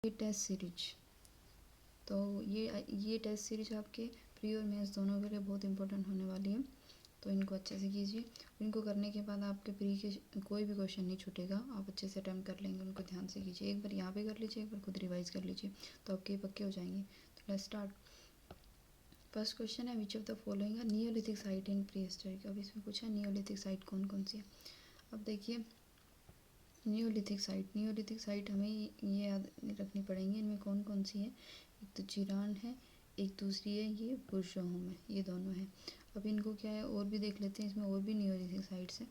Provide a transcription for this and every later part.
ये test series, तो ये टेस्ट सीरीज आपके प्री और मेंस दोनों के लिए बहुत इंपॉर्टेंट होने वाली है, तो इनको अच्छे से कीजिए। इनको करने के बाद आपके प्री के कोई भी क्वेश्चन नहीं छूटेगा, आप अच्छे से अटैम्प्ट कर लेंगे। उनको ध्यान से कीजिए, एक बार यहाँ पे कर लीजिए, एक बार खुद रिवाइज कर लीजिए, तो आपके पक्के हो जाएंगे। तो लेट्स स्टार्ट। फर्स्ट क्वेश्चन है विच ऑफ द फॉलोइंग है नियोलिथिक साइट इन प्री हिस्टोरिक। अब इसमें पूछा नियोलिथिक साइट कौन कौन सी है। अब देखिए नियोलिथिक साइट हमें ये याद रखनी पड़ेंगी, इनमें कौन कौन सी है। एक तो चिरान है, एक दूसरी है ये बुरशोहोम है, ये दोनों है। अब इनको क्या है और भी देख लेते हैं, इसमें और भी नियोलिथिक साइट्स है,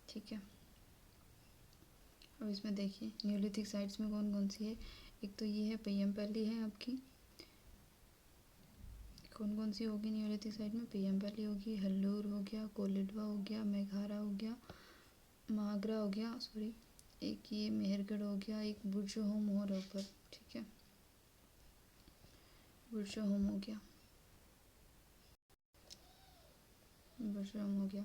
ठीक है। अब इसमें देखिए नियोलिथिक साइट्स में कौन कौन सी है। एक तो ये है पय्यमपल्ली है आपकी, कौन कौन सी होगी नियोलिथिक साइट में, पय्यमपल्ली होगी, हल्लूर हो गया, कोलिडवा हो गया, मेघारा हो गया, महागरा हो गया, सॉरी एक ये मेहरगढ़ हो गया, एक बुरशोहोम और ऊपर, ठीक है, बुरशोहोम हो गया, बुरशोहोम हो गया।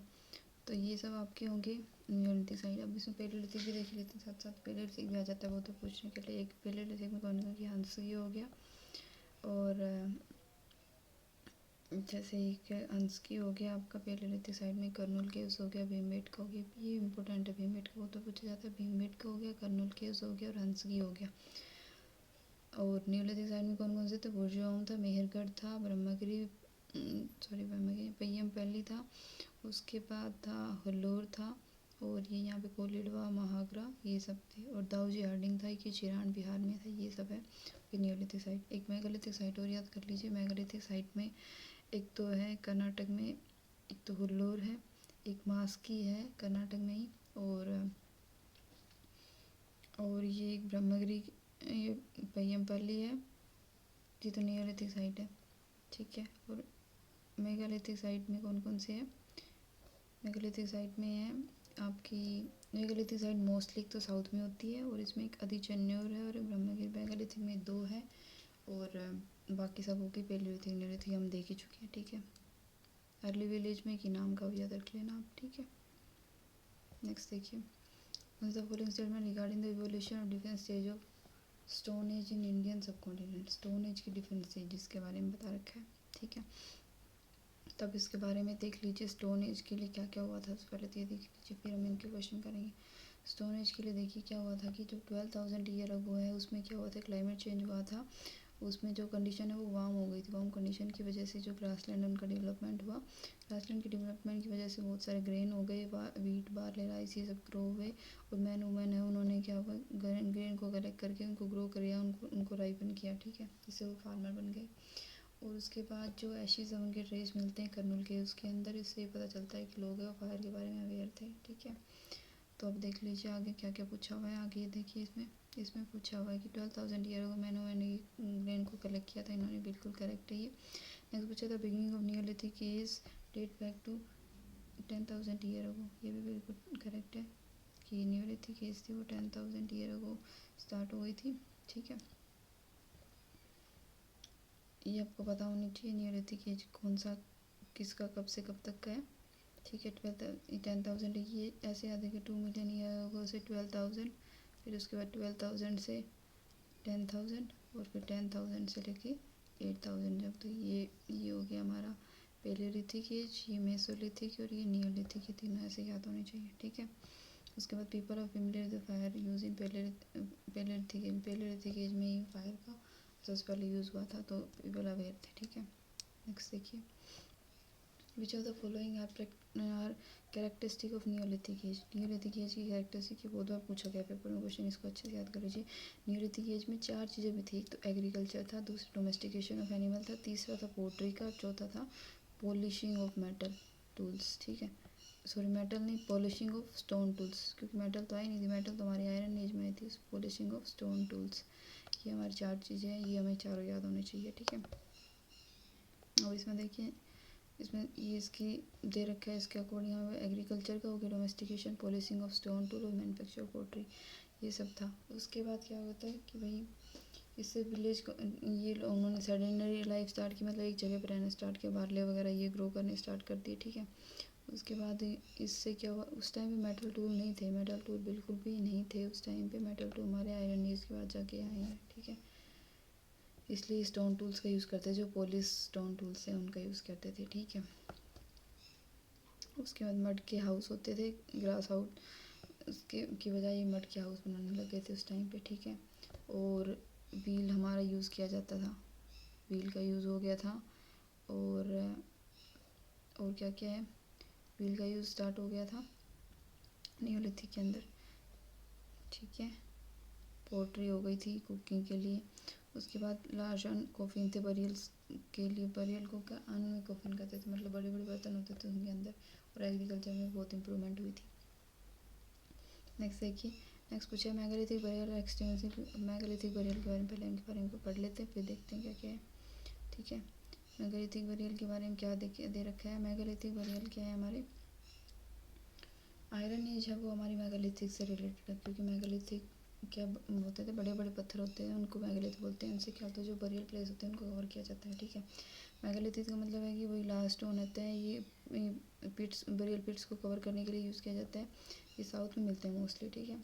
तो ये सब आपके होंगे नियोलिथिक साइट। अब इसमें पेलियोलिथिक भी देख लेते हैं साथ साथ, पेलियोलिथिक भी आ जाता है वो तो पूछने के लिए। एक पेलियोलिथिक में कौन कौन सी, हंसकी हो गया, और जैसे एक हंसकी हो गया आपका पेलियोलिथिक साइड में, कर्नूल केव्स हो गया, भीमबेटका हो गया, ये इंपॉर्टेंट है भीमबेटका, वो तो पूछा जाता है। भीमबेटका हो गया, कर्नूल केव्स हो गया और हंसकी हो गया। और नियोलिथिक साइड में कौन कौन से थे, बुरशोहोम था, मेहरगढ़ था, ब्रह्मगिरी पय्यमपल्ली था, उसके बाद था हल्लूर था, और ये यहाँ पे कोलिडवा, महागरा ये सब थे, और दाऊजी हार्डिंग था कि चिरान बिहार में था, ये सब है नियोलिथिक साइट। एक मेगालिथिक साइट और याद कर लीजिए। मेगालिथिक साइट में एक तो है कर्नाटक में, एक तो हुल्लोर है, एक मास्की है कर्नाटक में ही, और ये एक ब्रह्मगिरी, ये पय्यमपल्ली है, ये तो नियोलिथिक साइट है, ठीक है। और मेगालिथिक साइट में कौन कौन से है, मेगालिथिक साइट में है आपकी, मेगालिथिक साइट मोस्टली तो साउथ में होती है, और इसमें एक आदिचन्योर है और एक ब्रह्मगिरी। मेगालिथिक में दो है, और बाकी सब होगी पेलियोलिथिक, नियोलिथिक हम देख ही चुके हैं, ठीक है। अर्ली विलेज में कि नाम का याद रख लेना आप, ठीक है। नेक्स्ट देखिए, the following statement regarding the evolution of different stage of stone age in Indian subcontinent. Stone age की डिफरेंट स्टेजेस के बारे में बता रखा है, ठीक है। तब इसके बारे में देख लीजिए, स्टोन एज के लिए क्या क्या हुआ था, पहले तो ये देख लीजिए, फिर हम इनके क्वेश्चन करेंगे। स्टोन एज के लिए देखिए क्या हुआ था कि जो 12,000 ईयर अगो है, उसमें क्या हुआ था, क्लाइमेट चेंज हुआ था। उसमें जो कंडीशन है वो वार्म हो गई थी, वार्म कंडीशन की वजह से जो ग्रासलैंड उनका डेवलपमेंट हुआ, ग्रासलैंड के डेवलपमेंट की वजह से बहुत सारे ग्रेन हो गए, वीट, बार्ले, राइस ये सब ग्रो हुए, और मैन वूमेन है उन्होंने क्या हुआ, ग्रेन को कलेक्ट करके उनको ग्रो किया, उनको राइपन किया, ठीक है, जिससे वो फार्मर बन गए। और उसके बाद जो एशिज उनके ट्रेस मिलते हैं कर्नूल के उसके अंदर, इससे पता चलता है कि लोग फायर के बारे में अवेयर थे, ठीक है। तो अब देख लीजिए आगे क्या क्या पूछा हुआ है। आगे देखिए इसमें पूछा हुआ है कि 12,000 ईयर को मैंने ग्रेन को कलेक्ट किया था, इन्होंने बिल्कुल करेक्ट है ये। नेक्स्ट पूछा था beginning of neolithic age date back to 10,000 year को, ये भी बिल्कुल करेक्ट है कि नियोलिथिक एज थी वो 10,000 ईयर को स्टार्ट हो गई थी, ठीक है। ये आपको पता होनी चाहिए नियोलिथिक एज कौन सा किसका कब से कब तक का है, ठीक है। 10,000 ये ऐसे याद है कि 2 मिलियन ईयर अगो से 12,000, फिर उसके बाद 12,000 से 10,000, और फिर 10,000 से लेके 8,000 जब, तो ये हो गया हमारा पेलियोलिथिक एज, ये मेसोलिथिक और ये नियोलिथिक, ये तीनों ऐसे याद होने चाहिए, ठीक है। उसके बाद people of familiar the fire use in paleolithic age में ही फायर का सबसे पहले यूज़ हुआ था, तो पीपल अवेयर थे, ठीक है। नेक्स्ट देखिए, which of the following are characteristic of neolithic age. Neolithic age की कैरेक्टरिस्टिक बहुत बार पूछा गया पेपर में क्वेश्चन, इसको अच्छे से याद कर लीजिए। नियोलिथिक एज में 4 चीज़ें भी थी, एक तो एग्रीकल्चर था, दूसरा डोमेस्टिकेशन ऑफ एनिमल था, तीसरा था पोल्ट्री का, चौथा था पॉलिशिंग ऑफ मेटल टूल्स, ठीक है। सॉरी मेटल नहीं, पॉलिशिंग ऑफ स्टोन टूल्स, क्योंकि मेटल तो आई नहीं थी, मेटल तो हमारी आयरन एज में आई थी। पॉलिशिंग ऑफ स्टोन टूल्स, ये हमारी 4 चीज़ें हैं, ये हमें चारों याद होनी चाहिए, ठीक है। और इसमें देखिए, इसमें ये इसकी दे रखा है, इसके अकॉर्डिंग यहाँ एग्रीकल्चर का हो गया, domestication, polishing of stone tool और मैन्युफैक्चर पोल्ट्री, ये सब था। उसके बाद क्या होता है कि भाई इससे विलेज को ये उन्होंने सेडेंडरी लाइफ स्टार्ट की, मतलब एक जगह पर रहना स्टार्ट किया, बार्ले वगैरह ये ग्रो करने स्टार्ट कर दिए, ठीक है। उसके बाद इससे क्या हुआ, उस टाइम पे मेटल टूल नहीं थे, मेटल टूल बिल्कुल भी नहीं थे उस टाइम पे। मेटल टूल हमारे आयरन एज के बाद जाके आए हैं, ठीक है। इसलिए स्टोन टूल्स का यूज़ करते, जो पॉलिश स्टोन टूल्स हैं उनका यूज़ करते थे, ठीक है। उसके बाद मड के हाउस होते थे, ग्रास हाउस, उसके की बजाय ये मड के हाउस बनाने लगे थे उस टाइम पे, ठीक है। और व्हील हमारा यूज़ किया जाता था, व्हील का यूज़ हो गया था। और क्या क्या है, व्हील का यूज़ स्टार्ट हो गया था नियोलिथिक के अंदर, ठीक है। पोट्री हो गई थी कुकिंग के लिए। उसके बाद लार्ज ऑन कोफिन थे बरियल्स के लिए, बरियल को क्या अन्न में कोफिन करते थे, मतलब बड़े बड़े बर्तन होते थे उनके अंदर। और एग्रीकल्चर में बहुत इंप्रूवमेंट हुई थी। नेक्स्ट देखिए, नेक्स्ट पूछा megalithic burial extensive. Megalithic burial के बारे में पहले इनके बारे में पढ़ लेते हैं, फिर देखते हैं क्या क्या है, ठीक है। मेगालिथिक बरियल के बारे में क्या दे रखा है। मेगालिथिक बरियल क्या है, हमारे आयरन एज है वो हमारी मेगालिथिक से रिलेटेड है, क्योंकि मेगालिथिक क्या होते थे, बड़े बड़े पत्थर होते हैं उनको मेगालिथिक बोलते हैं। उनसे क्या होता है, जो बरियल प्लेस होते हैं उनको कवर किया जाता है, ठीक है। मेगालिथिक का मतलब है कि वही लास्ट स्टोन होता है, ये पिट्स, बरियल पिट्स को कवर करने के लिए यूज़ किया जाता है। ये साउथ में मिलते हैं मोस्टली, ठीक है।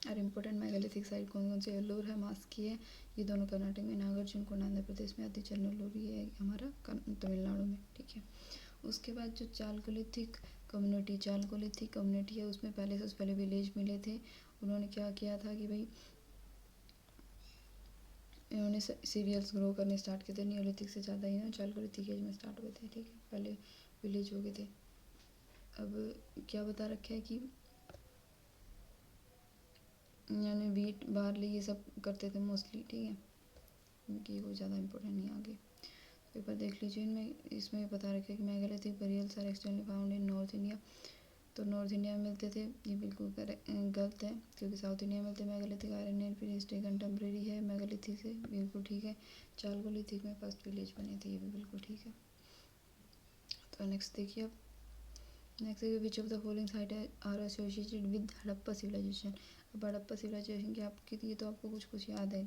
और इम्पोर्टेंट मेगालिथिक साइट कौन कौन सी, एल्लोर है, मास्की है, ये दोनों कर्नाटक में, नागार्जुन कोंड आंध्र प्रदेश में आती, चेन्नल्लूर ये है हमारा तमिलनाडु में, ठीक है। उसके बाद जो चालकोलिथिक कम्युनिटी है, उसमें पहले सबसे पहले विलेज मिले थे। उन्होंने क्या किया था कि भाई इन्होंने सीरियल्स ग्रो करने स्टार्ट किए थे, नियोलिथिक से ज़्यादा ही ना चालकोलिथिक एज में स्टार्ट हुए थे, ठीक है। पहले विलेज हो गए थे। अब क्या बता रखा है कि यानी वीट बार्ली ये सब करते थे मोस्टली, ठीक है। उनकी कोई ज़्यादा इंपॉर्टेंट नहीं आगे, तो एक बार देख लीजिए। इसमें बता रखा है कि megalithic burials are extensively found in north India. तो नॉर्थ इंडिया में मिलते थे, ये बिल्कुल गलत है, क्योंकि साउथ इंडिया में मिलते हैं। मेगालिथिक आयरन एज फिर हिस्ट्री कंटेम्प्रेरी है मेगालिथिक से, बिल्कुल ठीक है। चालकोलिथिक में फर्स्ट विलेज बने थे, ये भी बिल्कुल ठीक है। तो नेक्स्ट देखिए, अब नेक्स्ट है which of the following site are associated with Harappa civilization. अब हड़प्पा सिविलाइजेशन की आपकी, ये तो आपको कुछ कुछ याद है।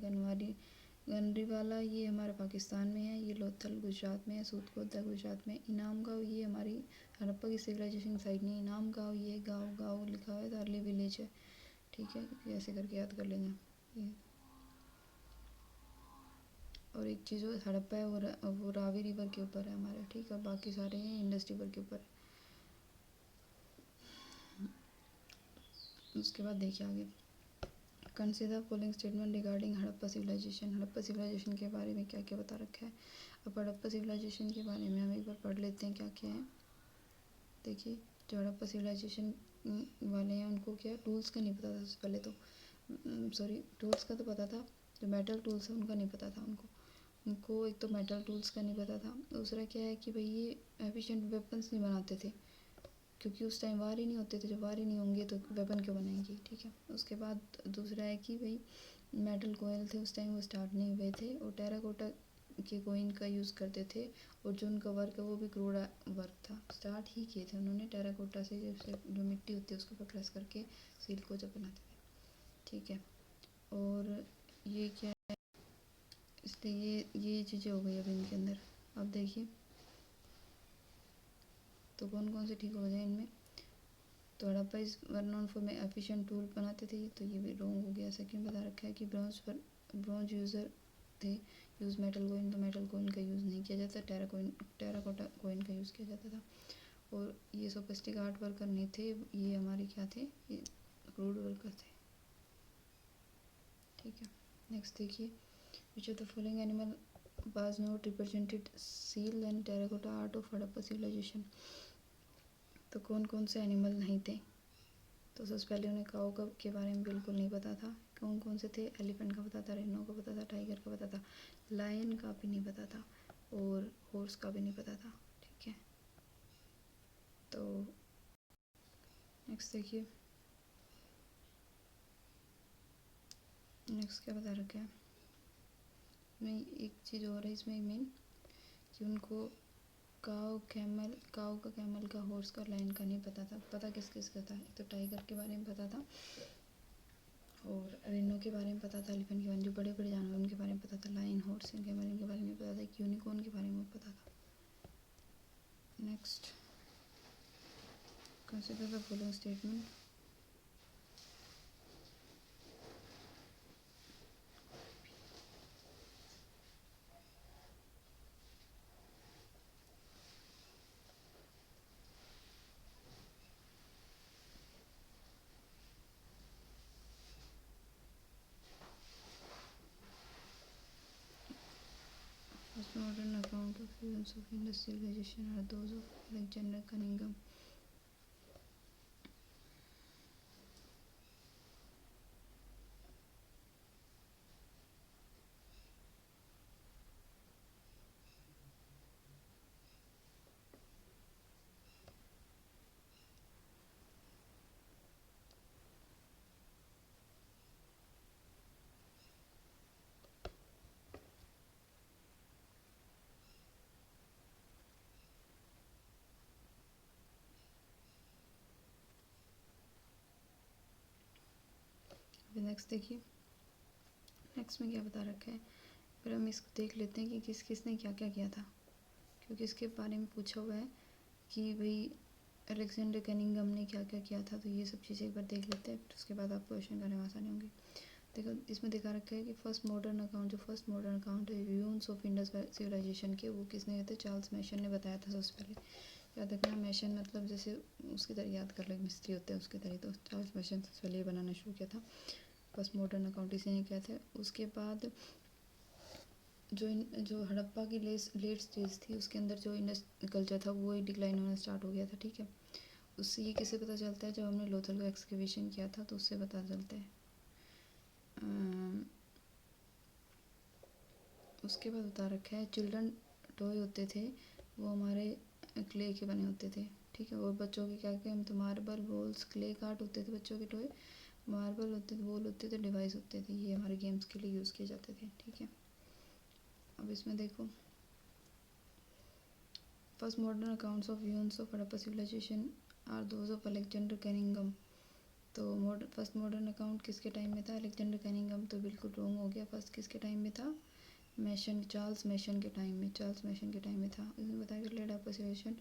गनरीवाला ये हमारे पाकिस्तान में है, ये लोथल गुजरात में है, सूतकोदा गुजरात में, इनाम गाँव ये हमारी हड़प्पा की सिविलाइजेशन साइट नहीं है। इनाम गाँव ये गाँव लिखा हुआ है, अर्ली विलेज है, ठीक है। ऐसे करके याद कर लेना ये। और एक चीज़ हड़प्पा है वो रावी रिवर के ऊपर है हमारा, ठीक है। बाकी सारे हैं इंडस रिवर के ऊपर है। उसके बाद देखिए आगे, consider following statement regarding Harappa civilization. Harappa civilization के बारे में क्या क्या बता रखा है। अब हड़प्पा सिविलाइजेशन के बारे में हम एक बार पढ़ लेते हैं क्या क्या है। देखिए, जो हड़प्पा सिविलाइजेशन वाले हैं उनको क्या टूल्स का नहीं पता था सबसे पहले तो, सॉरी टूल्स का तो पता था, जो मेटल टूल्स है उनका नहीं पता था उनको एक तो मेटल टूल्स का नहीं पता था। दूसरा क्या है कि भाई ये एफिशिएंट वेपन्स नहीं बनाते थे, क्योंकि उस टाइम वार ही नहीं होते थे। जब वार ही नहीं होंगे तो वेपन क्यों बनाएंगे, ठीक है। उसके बाद दूसरा है कि भाई मेटल कोयल थे उस टाइम वो स्टार्ट नहीं हुए थे, और टेराकोटा के कोइन का यूज़ करते थे। और जो उनका वर्क है वो भी क्रूड वर्क था, स्टार्ट ही किए थे उन्होंने टेराकोटा से, जैसे जो मिट्टी होती है उसके ऊपर प्रेस करके सील को जब बनाते थे, ठीक है। और ये क्या है, इसलिए ये चीज़ें हो गई अब इनके अंदर। अब देखिए तो कौन कौन से ठीक हो जाए इनमें। तो हड़प्पा इस वर नोन फॉर में एफिशिएंट टूल बनाते थे, तो ये भी रॉन्ग हो गया। सेकंड बता रखा है कि ब्रॉन्ज यूज़र थे, यूज़ मेटल कोइन, तो मेटल कोइन का यूज़ नहीं किया जाता, टेराकोटा कोइन का यूज़ किया जाता था। और ये सोफिस्टिक आर्ट वर्कर नहीं थे, ये हमारे क्या थे, ये क्रूड वर्कर थे, ठीक है। नेक्स्ट देखिए, which of the following animal was not represented seal and terracotta art of Harappa civilization. तो कौन कौन से एनिमल नहीं थे। तो सबसे पहले उन्हें काऊ के बारे में बिल्कुल नहीं पता था। कौन कौन से थे, एलिफेंट का पता था, रेनो का पता था, टाइगर का पता था, लायन का भी नहीं पता था, और हॉर्स का भी नहीं पता था, ठीक है। तो नेक्स्ट देखिए, नेक्स्ट क्या बता रखा है। मैं एक चीज़ और है इसमें मेन, कि उनको काऊ का कैमल का, हॉर्स का, लायन का नहीं पता था। पता किस किस का था, एक तो टाइगर के बारे में पता था, और रेनो के बारे में पता था, एलिफेंट के बारे में, जो बड़े बड़े जानवर उनके बारे में पता था, लायन, हॉर्स इनके बारे में पता था, यूनिकॉर्न के बारे में पता था। Next Consider the following statement. First modern account of events of Indus civilization are those of Alexander Cunningham. अभी नेक्स्ट देखिए, नेक्स्ट में क्या बता रखा है। फिर हम इसको देख लेते हैं कि किस किसने क्या क्या किया था, क्योंकि इसके बारे में पूछा हुआ है कि भाई अलेक्जेंडर कनिंघम ने क्या क्या किया था। तो ये सब चीज़ें एक बार देख लेते हैं, फिर उसके बाद आपको क्वेश्चन करने में आसानी होंगी। देखो इसमें दिखा रखा है कि फर्स्ट मॉडर्न अकाउंट, जो फर्स्ट मॉडर्न अकाउंट है यून्स ऑफ इंडस सिविलाइजेशन के, वो किसने किए थे? चार्ल्स मैशन ने बताया था सबसे पहले। याद रखना, मैशन मतलब जैसे उसकी तरह याद कर लो, एक मिस्त्री होता है उसकी तरह। तो चार्ल्स मैशन सबसे पहले बनाना शुरू किया था। फर्स्ट मॉडर्न अकाउंट इसी ने किया था। उसके बाद जो हड़प्पा की लेट स्टेज थी, उसके अंदर जो इंडस कल्चर था वो डिक्लाइन होना स्टार्ट हो गया था। ठीक है, उससे ये किससे पता चलता है? जब हमने लोथल का एक्सकवेशन किया था तो उससे पता चलता है। उसके बाद बता रखा है चिल्ड्रन टॉय होते थे वो हमारे क्ले के बने होते थे। ठीक है, और बच्चों के क्या क्या हम तो मार्बल, बॉल्स, क्ले कार्ट होते थे बच्चों के टॉय, मार्बल होते थे, बॉल होते थे, डिवाइस होते थे। ये हमारे गेम्स के लिए यूज़ किए जाते थे। ठीक है, अब इसमें देखो, first modern accounts of ruins of Harappa civilisation are those of Alexander Cunningham. तो फर्स्ट मॉडर्न अकाउंट किसके टाइम में था? Alexander Cunningham. तो बिल्कुल रॉन्ग हो गया, फर्स्ट किसके टाइम में था? मैशन, चार्ल्स मैशन के टाइम में, चार्ल्स मैशन के टाइम में था। इसमें बताया कि late Harappa civilization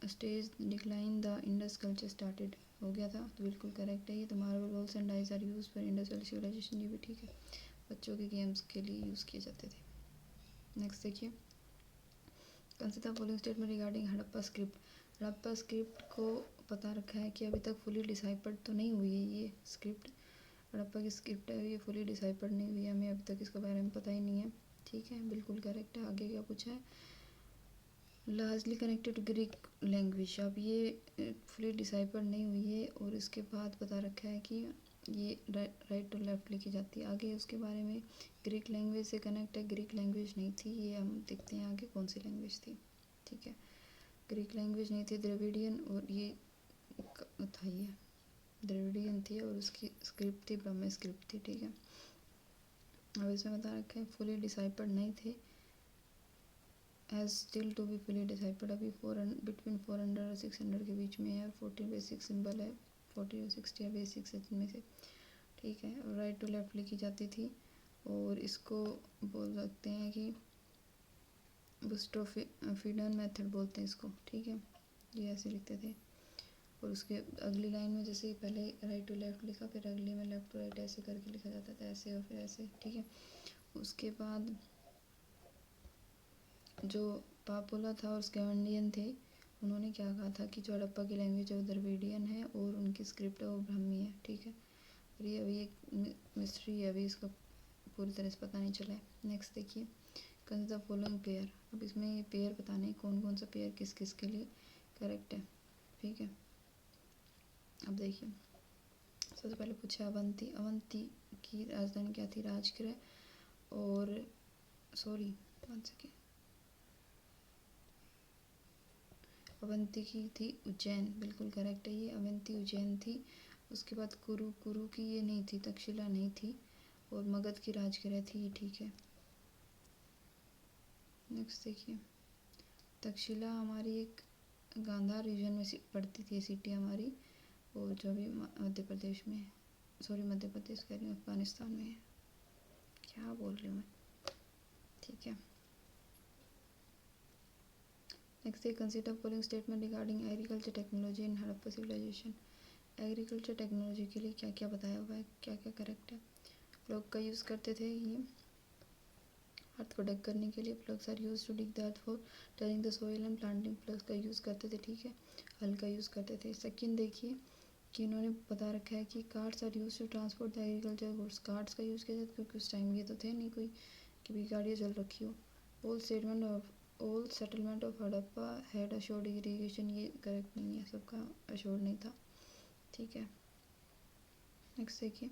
stage decline the Indus culture started, हो गया था। तो बिल्कुल करेक्ट है ये। तो marble, balls and dice are use for Indus civilization, ये भी ठीक है, बच्चों के गेम्स के लिए यूज़ किए जाते थे। नेक्स्ट देखिए, consider following statement regarding Harappa script. Harappa script को पता रखा है कि अभी तक फुली डिसाइफर्ड तो नहीं हुई है ये स्क्रिप्ट। हड़प्पा की स्क्रिप्ट है ये फुली डिसाइफर्ड नहीं हुई है, हमें अभी तक इसके बारे में पता ही नहीं है। ठीक है, बिल्कुल करेक्ट है। आगे क्या पूछा है? Largely connected to Greek language. अब ये फुली डिसाइफर्ड नहीं हुई है, और इसके बाद बता रखा है कि ये राइट टू लेफ्ट लिखी जाती है। आगे उसके बारे में ग्रीक लैंग्वेज से कनेक्ट है, ग्रीक लैंग्वेज नहीं थी ये, हम देखते हैं आगे कौन सी लैंग्वेज थी। ठीक है, ग्रीक लैंग्वेज नहीं थी, द्रविडियन, और ये था, ये द्रविडियन थी, और उसकी स्क्रिप्ट थी ब्रह्म स्क्रिप्ट थी। ठीक है, अब इसमें बता रखा है फुली डिसाइफर्ड नहीं थे, as still to be fully deciphered. अभी बिटवीन 400 और 600 के बीच में है, और 14 बेसिक सिंबल है, 40 और 60 या बेसिक्स है जिनमें से। ठीक है, और राइट टू लेफ्ट लिखी जाती थी, और इसको बोल सकते हैं कि बुस्टोफिडन मेथड बोलते हैं इसको। ठीक है, ये ऐसे लिखते थे। और उसके अगली लाइन में जैसे पहले राइट टू लेफ्ट लिखा, फिर अगली में लेफ्ट टू राइट ऐसे करके लिखा जाता था, ऐसे और फिर ऐसे। ठीक है, उसके बाद जो पापुला था और स्कैवेंडियन थे, उन्होंने क्या कहा था कि जो हड़प्पा की लैंग्वेज है वो द्रविडियन है, और उनकी स्क्रिप्ट है वो ब्राह्मी है। ठीक है, और ये अभी एक मिस्ट्री है, अभी इसका पूरी तरह से पता नहीं चला है। नेक्स्ट देखिए, कंसिडर द फॉलोइंग पेयर। अब इसमें ये पेयर बताने कौन कौन सा पेयर किस किस के लिए करेक्ट है। ठीक है, अब देखिए, सबसे पहले पूछा अवंती। अवंती की राजधानी क्या थी? राजगृह। और सॉरी, वन सेकेंड, अवंती की थी उज्जैन, बिल्कुल करेक्ट है ये, अवंती उज्जैन थी। उसके बाद कुरु की ये नहीं थी, तक्षशिला नहीं थी, और मगध की राजगृह थी ये। ठीक है, नेक्स्ट देखिए, तक्षशिला हमारी एक गांधार रीजन में पड़ती थी सिटी हमारी, और जो भी मध्य प्रदेश में, सॉरी मध्य प्रदेश कह रही हूँ, अफगानिस्तान में है, क्या बोल रही हूँ मैं। ठीक है, नेक्स्ट है consider following statement regarding agriculture technology in Harappa civilization. Agriculture technology के लिए क्या क्या बताया हुआ है, क्या क्या करेक्ट है। प्लग का यूज़ करते थे ये अर्थ को डग करने के लिए। Plugs are use to dig the earth for turning the soil and planting. Plugs का यूज़ करते थे, ठीक है। हल का यूज़ करते थे। सेकंड देखिए कि इन्होंने बता रखा है कि carts are use to transport the agriculture goods. Carts का यूज़ किया जाता क्योंकि उस टाइम ये तो थे नहीं कोई कि भी गाड़ियाँ चल रखी हो। Old settlement of Harappa had assured irrigation. ये करेक्ट नहीं है, सबका अशोर्ड नहीं था, ठीक है। नेक्स्ट देखिए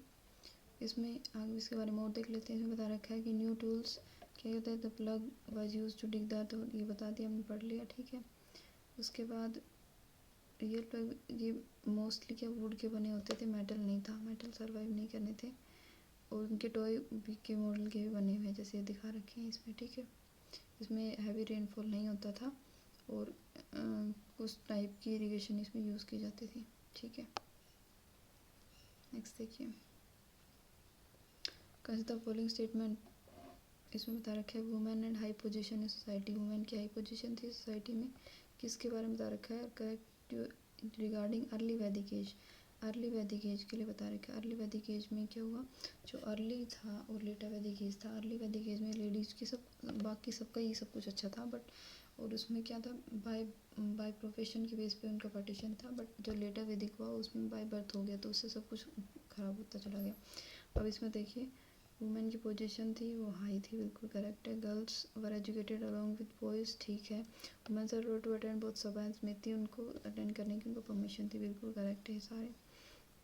इसमें आगे इसके बारे में और देख लेते हैं। इसमें बता रखा है कि न्यू टूल्स क्या कहता है, the plug was use to dig the, तो ये बता दिया हमने, पढ़ लिया, ठीक है। उसके बाद रियल प्लग ये मोस्टली क्या वुड के बने होते थे, मेटल नहीं था, मेटल सर्वाइव नहीं करने थे। और उनके टॉय के मॉडल के भी बने हुए हैं जैसे दिखा रखे हैं इसमें, ठीक है। इसमें हैवी रेनफॉल नहीं होता था और उस टाइप की इरिगेशन इसमें यूज़ की जाती थी, ठीक है। नेक्स्ट देखिए कंसीडर फॉलोइंग स्टेटमेंट। इसमें बता रखा है women and high position in society. Women की हाई पोजीशन थी सोसाइटी में, किसके बारे में बता रखा है, करेक्ट रिगार्डिंग अर्ली वैदिक एज। अर्ली वैदिक एज के लिए बता रखा है। अर्ली वैदिक एज में क्या हुआ, जो अर्ली था और लेटर वैदिक एज था। अर्ली वैदिक एज में लेडीज़ की सब, बाकी सबका ही सब कुछ अच्छा था, बट और उसमें क्या था, बाय प्रोफेशन के बेस पे उनका पार्टीशन था। बट जो लेटर वैदिक हुआ उसमें बाय बर्थ हो गया, तो उससे सब कुछ ख़राब होता चला गया। अब इसमें देखिए वुमेन की पोजीशन थी वो हाई थी, बिल्कुल करेक्ट है। Girls were educated along with boys, ठीक है। Women are allowed to attend both sabha and samiti, उनको अटेंड करने की उनको परमिशन थी, बिल्कुल करेक्ट है सारे,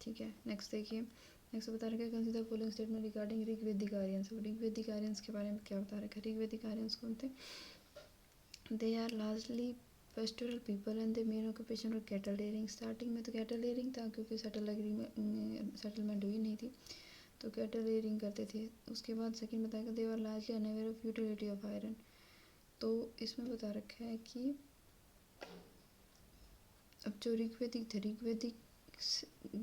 ठीक है। नेक्स्ट देखिए नेक्स्ट बता रखा है कंसीडर फॉलोइंग स्टेटमेंट रिगार्डिंग ऋग्वेदिक आर्यंस। ऋग्वेदिक आर्यंस के बारे में क्या बता रखा है। ऋग्वेदिक आर्यंस कौन थे, they are largely pastoral people and they main occupation और कैटल रेयरिंग। स्टार्टिंग में तो कैटल रेयरिंग था क्योंकि सेटलमेंट हुई नहीं थी, तो कैटल रेयरिंग करते थे। उसके बाद सेकंड बताएगा they are largely unaware of utility of iron. तो इसमें बता रखा है कि अब जो ऋग्वेदिक थे, ऋग्वेदिक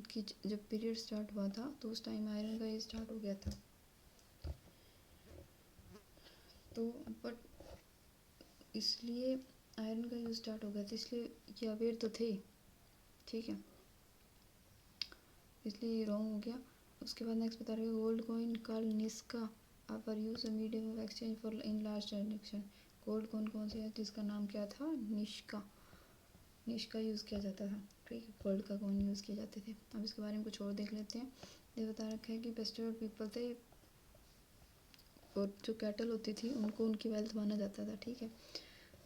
की जब पीरियड स्टार्ट हुआ था तो उस टाइम आयरन का ये स्टार्ट हो गया था। तो बट इसलिए आयरन का यूज़ स्टार्ट हो गया था, इसलिए ये अवेयर तो थे, ठीक है, इसलिए ये रॉन्ग हो गया। उसके बाद नेक्स्ट बता रहे हैं gold coin called nishka are use medium of exchange for in large transaction. Gold coin कौन से है जिसका नाम क्या था, निष्का। निष्का यूज़ किया जाता था, ठीक है, गोल्ड का कॉइन यूज़ किए जाते थे। अब इसके बारे में कुछ और देख लेते हैं। ये बता रखा है कि पेस्टोरल पीपल थे और जो कैटल होती थी उनको उनकी वेल्थ माना जाता था, ठीक है।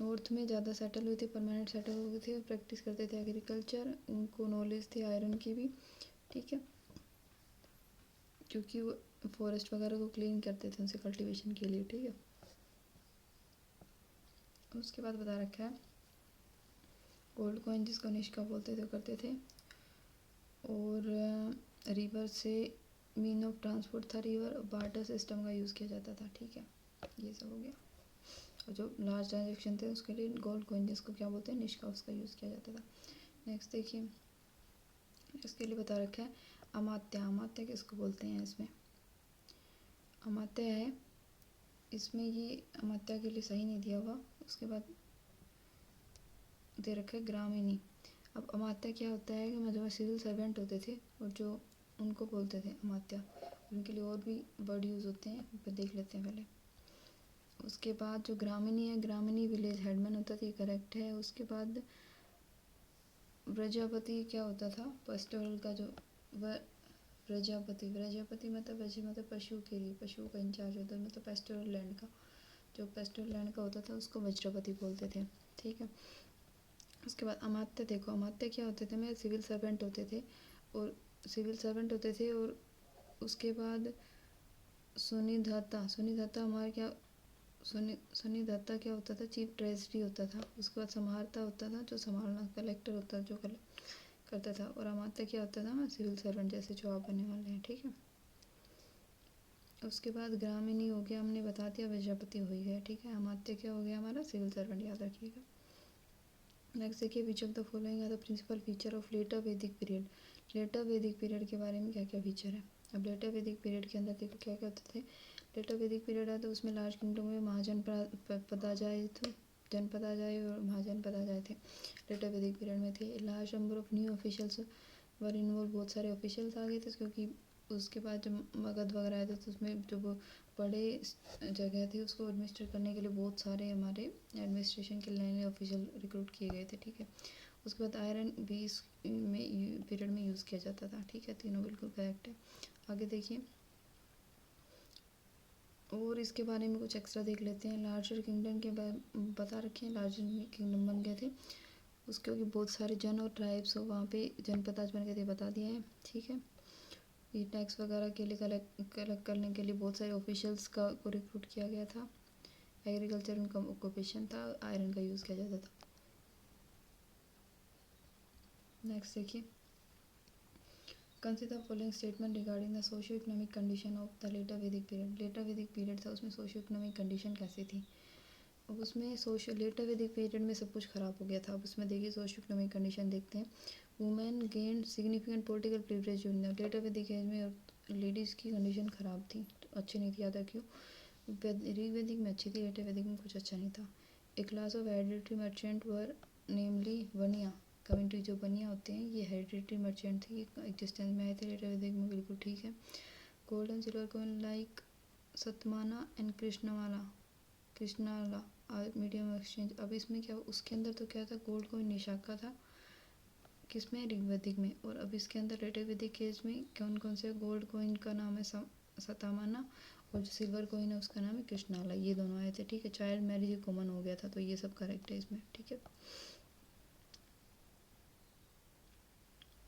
नॉर्थ में ज़्यादा सेटल हुए थे, परमानेंट सेटल हुए थे, प्रैक्टिस करते थे एग्रीकल्चर, उनको नॉलेज थी आयरन की भी, ठीक है, क्योंकि वो फॉरेस्ट वगैरह को क्लीन करते थे उनसे कल्टीवेशन के लिए, ठीक है। उसके बाद बता रखा है गोल्ड कॉइन जिसको निष्का बोलते थे करते थे, और रिवर से मीन ऑफ ट्रांसपोर्ट था रिवर, बार्टर सिस्टम का यूज़ किया जाता था, ठीक है, ये सब हो गया। और जो लार्ज ट्रांजेक्शन थे उसके लिए गोल्ड कॉइन जिसको क्या बोलते हैं निष्का, उसका यूज़ किया जाता था। नेक्स्ट देखिए इसके लिए बता रखा है अमात्य। अमात्य किसको बोलते हैं, इसमें अमात्य है, इसमें ये अमात्य के लिए सही नहीं दिया हुआ। उसके बाद दे रखा है ग्रामीणी। अब अमात्य क्या होता है कि मतलब सिविल सर्वेंट होते थे और जो उनको बोलते थे अमात्य, उनके लिए और भी वर्ड यूज़ होते हैं, पर देख लेते हैं पहले। उसके बाद जो ग्रामीणी है, ग्रामीणी विलेज हेडमैन होता था, ये करेक्ट है। उसके बाद प्रजापति क्या होता था, पेस्टोरल का जो प्रजापति, प्रजापति मतलब पशु के लिए, पशु का इंचार्ज होता है, मतलब पेस्टोरल लैंड का, जो पेस्टोरल लैंड का होता था उसको वज्रपति बोलते थे, ठीक है। उसके बाद अमात्य देखो, अमात्य क्या होते थे, मैं सिविल सर्वेंट होते थे और सिविल सर्वेंट होते थे। और उसके बाद सुनिधाता, सुनिधाता हमारे क्या, सुनिधाता क्या होता था, चीफ ट्रेजरी होता था। उसके बाद संहारता होता था, जो संभालना, कलेक्टर होता था जो करता था। और अमात्य क्या होता था, सिविल सर्वेंट जैसे जो आप बनने वाले हैं, ठीक है। उसके बाद ग्रामीणी हो गया, हमने बता दिया, वज्रपति हो गया, ठीक है। अमात्य क्या हो गया हमारा, सिविल सर्वेंट, याद रखिएगा। नेक्स्ट देखिए which of the following are the principal feature of later Vedic period. Later Vedic period के बारे में क्या क्या फीचर है। अब लेटर वैदिक पीरियड के अंदर देखो क्या क्या होते थे। लेटर वैदिक पीरियड है तो उसमें लार्ज किंगडम में महाजन पदा जाए तो जनपद आ जाए और महाजनपद आ जाए थे, लेटर वैदिक पीरियड में थे। Large number of new officials were involve, बहुत सारे ऑफिशियल्स आ गए थे, क्योंकि उसके बाद जब मगध वगैरह आए थे तो उसमें जो बड़े जगह थी उसको एडमिनिस्ट्रेट करने के लिए बहुत सारे हमारे एडमिनिस्ट्रेशन के नए ऑफिशियल रिक्रूट किए गए थे, ठीक है। उसके बाद आयरन भी इस में पीरियड में यूज़ किया जाता था, ठीक है। तीनों बिल्कुल करेक्ट है। आगे देखिए, और इसके बारे में कुछ एक्स्ट्रा देख लेते हैं। लार्जर किंगडम के बता रखे हैं, लार्जर किंगडम बन गए थे उसके, क्योंकि बहुत सारे जन और ट्राइब्स वहाँ पे जनपद आज बन गए थे, बता दिया है, ठीक है। ये टैक्स वगैरह के लिए कलेक्ट करने के लिए बहुत सारे ऑफिशियल्स को रिक्रूट किया गया था। एग्रीकल्चर उनका ऑक्यूपेशन था, आयरन का यूज़ किया जाता था। नेक्स्ट देखिए, consider following statement regarding the socio economic condition of the later Vedic period. Later Vedic period था, उसमें सोशियो इकोनॉमिक कंडीशन कैसी थी। अब उसमें लेटर वैदिक पीरियड में सब कुछ ख़राब हो गया था। अब उसमें देखिए सोशियो इकोनॉमिक कंडीशन देखते हैं। Women gain significant political privilege in the later Vedic age में लेडीज़ की कंडीशन ख़राब थी, तो अच्छी नहीं थी, ज़्यादा क्यों। ऋग्वैदिक में अच्छी थी, लेटर वैदिक में कुछ अच्छा नहीं था। A class of hereditary merchant were namely Vania, community जो बनिया होते हैं ये हेरिडिटरी मर्चेंट थी, एग्जिस्टेंस में आए थे लेटर वैदिक में, बिल्कुल ठीक है। Gold and silver coin like Satamana and Krishnala medium exchange. अब इसमें क्या, उसके अंदर तो क्या था, गोल्ड कॉइन निशाका था, किसमें, ऋग्वैदिक में। और अब इसके अंदर लेटर वैदिक केस में कौन कौन से, गोल्ड कॉइन का नाम है सतामाना, और जो सिल्वर कॉइन है उसका नाम है कृष्णाला, ये दोनों आए थे, ठीक है। चाइल्ड मैरिज कॉमन हो गया था, तो ये सब करेक्ट है इसमें, ठीक है।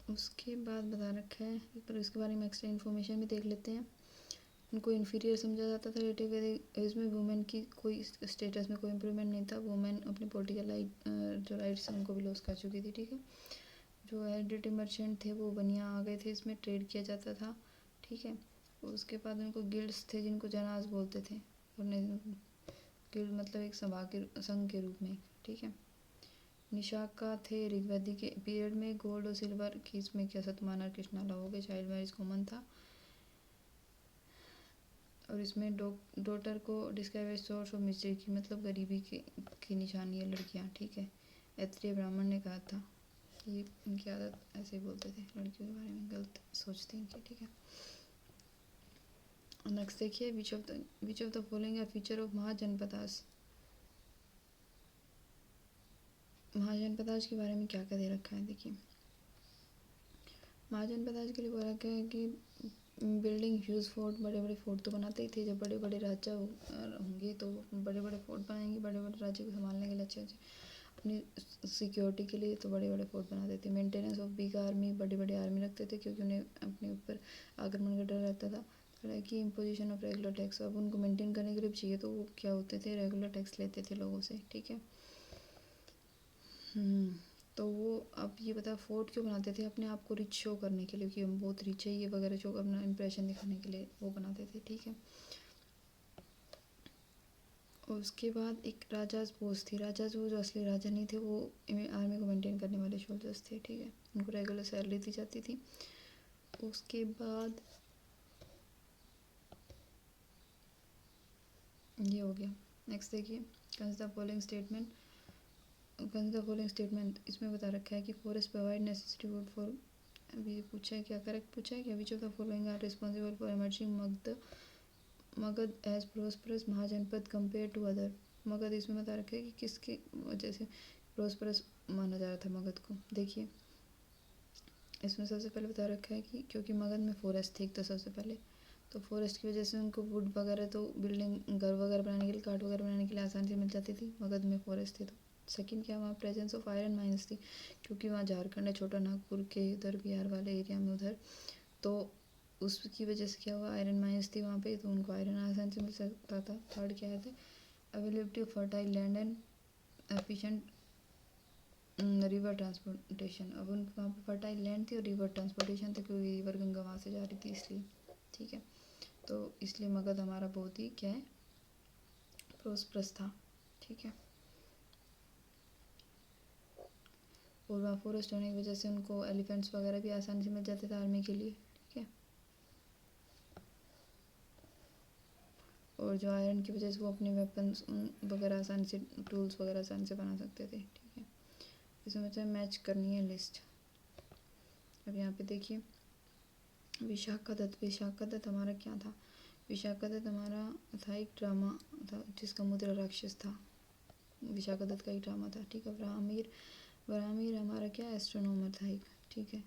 उसके बाद बता रखा है, पर इसके बारे में एक्स्ट्रा इन्फॉर्मेशन भी देख लेते हैं। उनको इन्फीरियर समझा जाता था लेटर वैदिक एज में, वुमेन की कोई स्टेटस में कोई इम्प्रूवमेंट नहीं था, वुमेन अपनी पॉलिटिकल जो राइट्स हैं उनको भी लॉस कर चुकी थी, ठीक है। जो हेरिडिटरी मर्चेंट थे वो बनिया आ गए थे, इसमें ट्रेड किया जाता था, ठीक है। उसके बाद उनको गिल्ड्स थे जिनको जनाज बोलते थे, और गिल्ड मतलब एक सभा के संघ के रूप में, ठीक है। निशाका थे ऋग्वैदिक के पीरियड में, गोल्ड और सिल्वर की इसमें क्या सतमाना कृष्णाला हो गए, चाइल्ड मैरिज कॉमन था। और इसमें डॉटर को describe as source of mystery की, मतलब गरीबी की निशानी है लड़कियाँ, ठीक है। क्षत्रिय ब्राह्मण ने कहा था, ये इनकी आदत ऐसे ही बोलते थे, लड़कियों के बारे में गलत सोचते हैं, ठीक है। नेक्स्ट देखिए, which of the following are feature of mahajanapadas. Mahajanapadas के बारे में क्या क्या दे रखा है, देखिए। महाजनपदास के लिए बोला गया है कि बिल्डिंग ह्यूज फोर्ट, बड़े बड़े फोर्ट तो बनाते ही थे, जब बड़े बड़े राजा होंगे तो बड़े बड़े फोर्ट बनाएंगे, बड़े बड़े राज्य को संभालने के लिए, अच्छे अच्छे अपनी सिक्योरिटी के लिए तो बड़े बड़े फोर्ट बनाते थे। मेंटेनेंस ऑफ बिग आर्मी, बड़ी बड़ी आर्मी रखते थे, क्योंकि उन्हें अपने ऊपर आक्रमण का डर रहता था। की इम्पोजिशन ऑफ रेगुलर टैक्स, अब उनको मेंटेन करने के लिए चाहिए तो वो क्या होते थे, रेगुलर टैक्स लेते थे लोगों से, ठीक है। तो वो अब ये बता, फोर्ट क्यों बनाते थे, अपने आप को रिच शो करने के लिए कि हम बहुत रिच है ये वगैरह, शो अपना इंप्रेशन दिखाने के लिए वो बनाते थे, ठीक है। और उसके बाद एक राजाज पोस्ट थी, राजाज वो जो असली राजा नहीं थे, वो आर्मी को मेंटेन करने वाले सोल्जर्स थे, ठीक है। उनको रेगुलर सैलरी दी जाती थी। उसके बाद ये हो गया। नेक्स्ट देखिए, कंसिडर फॉलोइंग स्टेटमेंट। इसमें बता रखा है कि forest provide necessary wood for, अभी पूछा है क्या, करेक्ट पूछा है क्या, which of the following are responsible for emerging Magadha as prosperous Mahajanapada compare to other. Magadha इसमें बता रखा है कि किसकी वजह से प्रोस्परस माना जा रहा था मगध को। देखिए, इसमें सबसे पहले बता रखा है कि क्योंकि मगध में फॉरेस्ट थी, तो सबसे पहले तो फॉरेस्ट की वजह से उनको वुड वगैरह, तो बिल्डिंग घर वगैरह बनाने के लिए, काठ वगैरह बनाने के लिए आसानी से मिल जाती थी, मगध में फॉरेस्ट थे। तो सेकंड क्या, वहाँ प्रेजेंस ऑफ आयरन माइंस थी, क्योंकि वहाँ झारखंड है, छोटा नागपुर के उधर बिहार वाले एरिया में उधर, तो उसकी वजह से क्या हुआ, आयरन माइंस थी वहाँ पे, तो उनको आयरन आसानी से मिल सकता था। थर्ड क्या है, availability of fertile land and efficient river transportation. अब उनके वहाँ पे फर्टाइल लैंड थी और रिवर ट्रांसपोर्टेशन था, क्योंकि रिवर गंगा वहाँ से जा रही थी, इसलिए, ठीक है। तो इसलिए मगध हमारा बहुत ही क्या है, प्रोस्परस था, ठीक है। और वहाँ फॉरेस्ट होने की वजह से उनको एलिफेंट्स वगैरह भी आसानी से मिल जाते थे आर्मी के लिए, ठीक है। और जो आयरन की वजह से वो अपने वेपन्स वगैरह आसानी से, टूल्स वगैरह आसानी से बना सकते थे। ठीक है, इसमें मुझे मैच करनी है लिस्ट। अब यहाँ पे देखिए विशाखादत्त हमारा क्या था? विशाखादत्त हमारा था एक ड्रामा था जिसका मुद्रा राक्षस था, विशाखादत्त का एक ड्रामा था। ठीक है, वराहमिहिर हमारा क्या, एस्ट्रोनॉमर था एक। ठीक है,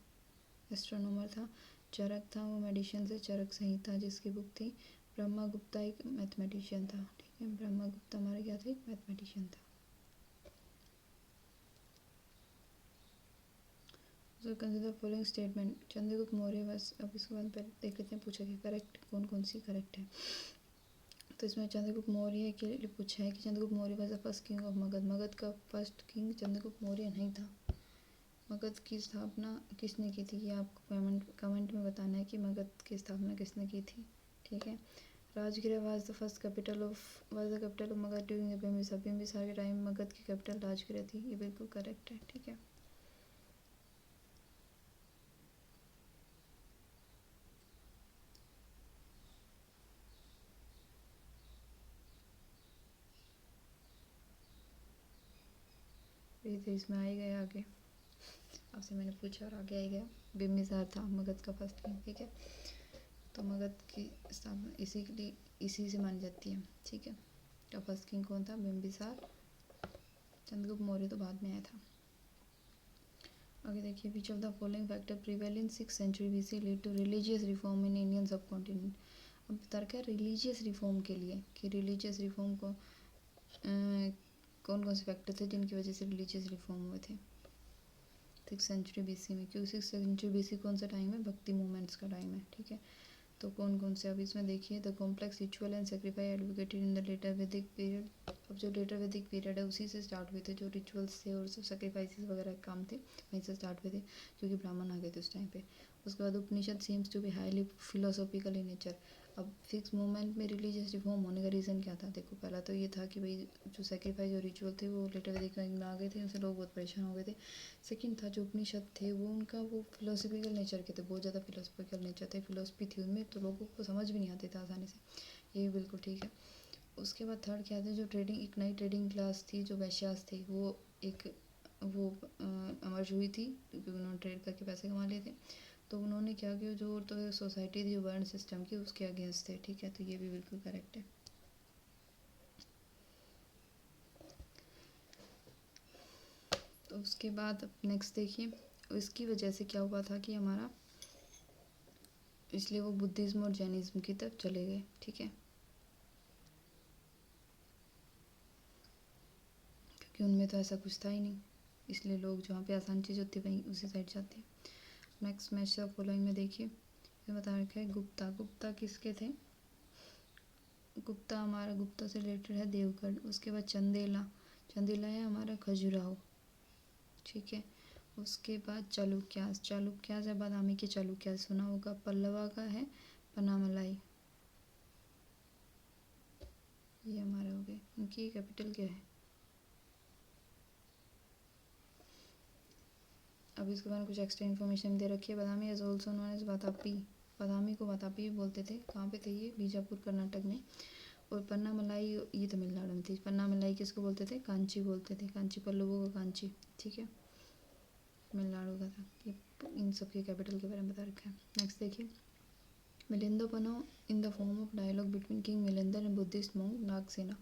एस्ट्रोनॉमर था। चरक था, वो मेडिसिन से चरक संहिता जिसकी बुक थी। ब्रह्मगुप्ता एक मैथमेटिशियन था। ठीक है, ब्रह्मगुप्ता हमारा क्या था, एक मैथमेटिशियन था। So consider following statement, Chandragupta Maurya बस। अब इसके बाद देख लेते हैं पूछा कि करेक्ट कौन कौन सी करेक्ट है। तो इसमें चंद्रगुप्त मौर्य के लिए पूछा है कि Chandragupta Maurya was the first king of Magadh. Magadh का फर्स्ट किंग चंद्रगुप्त मौर्य नहीं था। मगध की स्थापना किसने की थी, ये आपको कमेंट में बताना है कि मगध की स्थापना किसने की थी। ठीक है, Rajagriha was the capital of Magadha during the Bimbisara. Bimbisara के टाइम मगध की कैपिटल राजगृह थी, ये बिल्कुल करेक्ट है। ठीक है, ये तो इसमें आ ही गया आगे, आपसे मैंने पूछा और आगे आ गया। बिम्बिसार था मगध का फर्स्ट किंग। ठीक है, तो मगध की स्थापना इसी से मानी जाती है। ठीक है, तो फर्स्ट किंग कौन था, बिम्बिसार। चंद्रगुप्त मौर्य तो बाद में आया था। आगे देखिए, which of the following factor prevail in 6th century BC lead to religious reform in Indian subcontinent. अब बता रखा है रिलीजियस रिफॉर्म के लिए कि रिलीजियस रिफॉर्म को कौन कौन से फैक्टर थे जिनकी वजह से रिलीजियस रिफॉर्म हुए थे 6th सेंचुरी BC में। क्योंकि 6th सेंचुरी BC कौन सा टाइम है, भक्ति मूवमेंट्स का टाइम है। ठीक है, तो कौन कौन से अब इसमें देखिए, the complex ritual and sacrifice advocated in the later Vedic period. अब जो लेटर वैदिक पीरियड है उसी से स्टार्ट हुए थे, जो रिचुअल्स थे और सेक्रीफाइसेस वगैरह के काम थे वहीं से स्टार्ट हुए थे, क्योंकि ब्राह्मण आ गए थे उस टाइम पे। उसके बाद Upanishad seems to be highly philosophical in nature. अब फिक्स मूवमेंट में रिलीजियस रिफॉर्म होने का रीज़न क्या था, देखो पहला तो ये था कि भाई जो सेक्रीफाइस और रिचुअल थे वो लेटर वैदिक में आ गए थे, उनसे लोग बहुत परेशान हो गए थे। सेकंड था जो उपनिषद थे वो उनका वो फिलोसफिकल नेचर के थे, बहुत ज़्यादा फिलोसफिकल नेचर थे, फिलोसफी थी उनमें, तो लोगों को समझ भी नहीं आते थे आसानी से, ये भी बिल्कुल ठीक है। उसके बाद थर्ड क्या था, जो ट्रेडिंग, एक नई ट्रेडिंग क्लास थी जो वैश्यास थे, वो अमर्ज हुई थी क्योंकि उन्होंने ट्रेड करके पैसे कमा लिए थे। तो उन्होंने क्या किया, जो तो सोसाइटी थी जो वर्ण सिस्टम की उसके अगेंस्ट थे। ठीक है, तो ये भी बिल्कुल करेक्ट है। तो उसके बाद नेक्स्ट देखिए, इसकी वजह से क्या हुआ था कि हमारा, इसलिए वो बुद्धिज़्म और जैनिज़्म की तरफ चले गए। ठीक है, क्योंकि उनमें तो ऐसा कुछ था ही नहीं, इसलिए लोग जहाँ पे आसान चीज़ होती है वहीं उसी साइड जाते हैं। नेक्स्ट मैच ऑफ फॉलोइंग में देखिए, इसमें बता रखा है गुप्ता किसके थे, गुप्ता से रिलेटेड है देवगढ़। उसके बाद चंदेला है हमारा खजुराहो। ठीक है, उसके बाद चालुक्यास है बादामी के चालुक्यास, सुना होगा। पल्लवा का है पन्नामलाई, ये हमारा हो गया। इनकी कैपिटल क्या है, अब इसके बारे में कुछ एक्स्ट्रा इन्फॉर्मेशन दे रखी है। Badami is also known as Vatapi, Badami को वातापी भी बोलते थे। कहाँ पे थे ये, बीजापुर कर्नाटक में। और पन्नामलाई ये तमिलनाडु में थी। पन्नामलाई किसको बोलते थे, कांची बोलते थे, कांची पल्लवों का कांची। ठीक है, तमिलनाडु का था ये। इन सब के कैपिटल के बारे में बता रखा है। नेक्स्ट देखिए, Milindapanho in the form of dialogue between king Milinda and Buddhist monk Nagasena.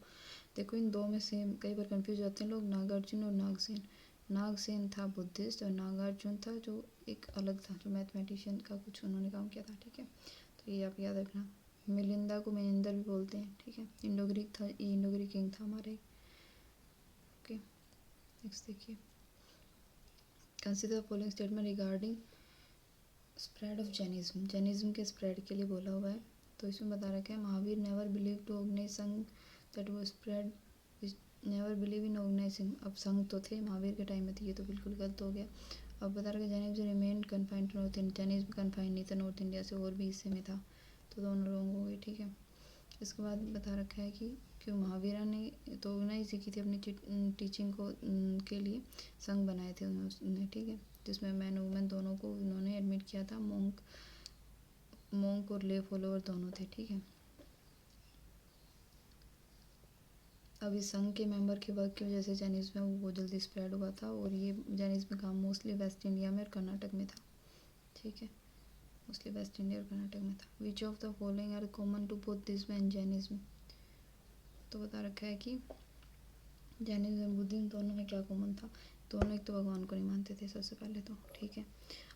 देखो इन दो में सेम कई बार कंफ्यूज होते हैं लोग, नागार्जुन और नागसेन। नागसेन था बुद्धिस्ट और नागार्जुन था जो एक अलग था, जो मैथमेटिशियन का कुछ उन्होंने काम किया था। ठीक है, तो ये आप याद रखना। मिलिंदा को मिनिंदर भी बोलते हैं। ठीक है, इंडो ग्रीक था, ये इंडो ग्रीक किंग था हमारे। ओके, नेक्स्ट देखिए, consider following statement regarding spread of Jainism. Jainism के स्प्रेड के लिए बोला हुआ है। तो इसमें बता रखा है, Mahavira never believe to organise sangha that वो spread, never believe in organising. अब संघ तो थे महावीर के टाइम में थे, ये तो बिल्कुल गलत हो गया। अब बता रखा है Jainism remain confined to north India, Jainism confined नहीं था नॉर्थ इंडिया से, और भी हिस्से में था, तो दोनों लोगों हो गए। ठीक है, इसके बाद बता रखा है कि क्यों महावीरा ने तो ऑर्गेनाइज की थी अपनी टीचिंग को के लिए, संघ बनाए थे उन्होंने। ठीक है, जिसमें मैन वुमेन दोनों को उन्होंने एडमिट किया था, मोंक और ले फॉलोअर दोनों थे। ठीक है, अब इस संघ के मेंबर के वर्क की वजह से चाइनीज़ में वो बहुत जल्दी स्प्रेड हुआ था, और ये चाइनीज़ में काम मोस्टली वेस्ट इंडिया में और कर्नाटक में था, ठीक है, मोस्टली वेस्ट इंडिया और कर्नाटक में था। Which of the following are common to both this and Jainism, तो बता रखा है कि जैनिज्म और बुद्धिज्म दोनों में क्या कॉमन था। दोनों एक तो भगवान को नहीं मानते थे सबसे पहले तो, ठीक है।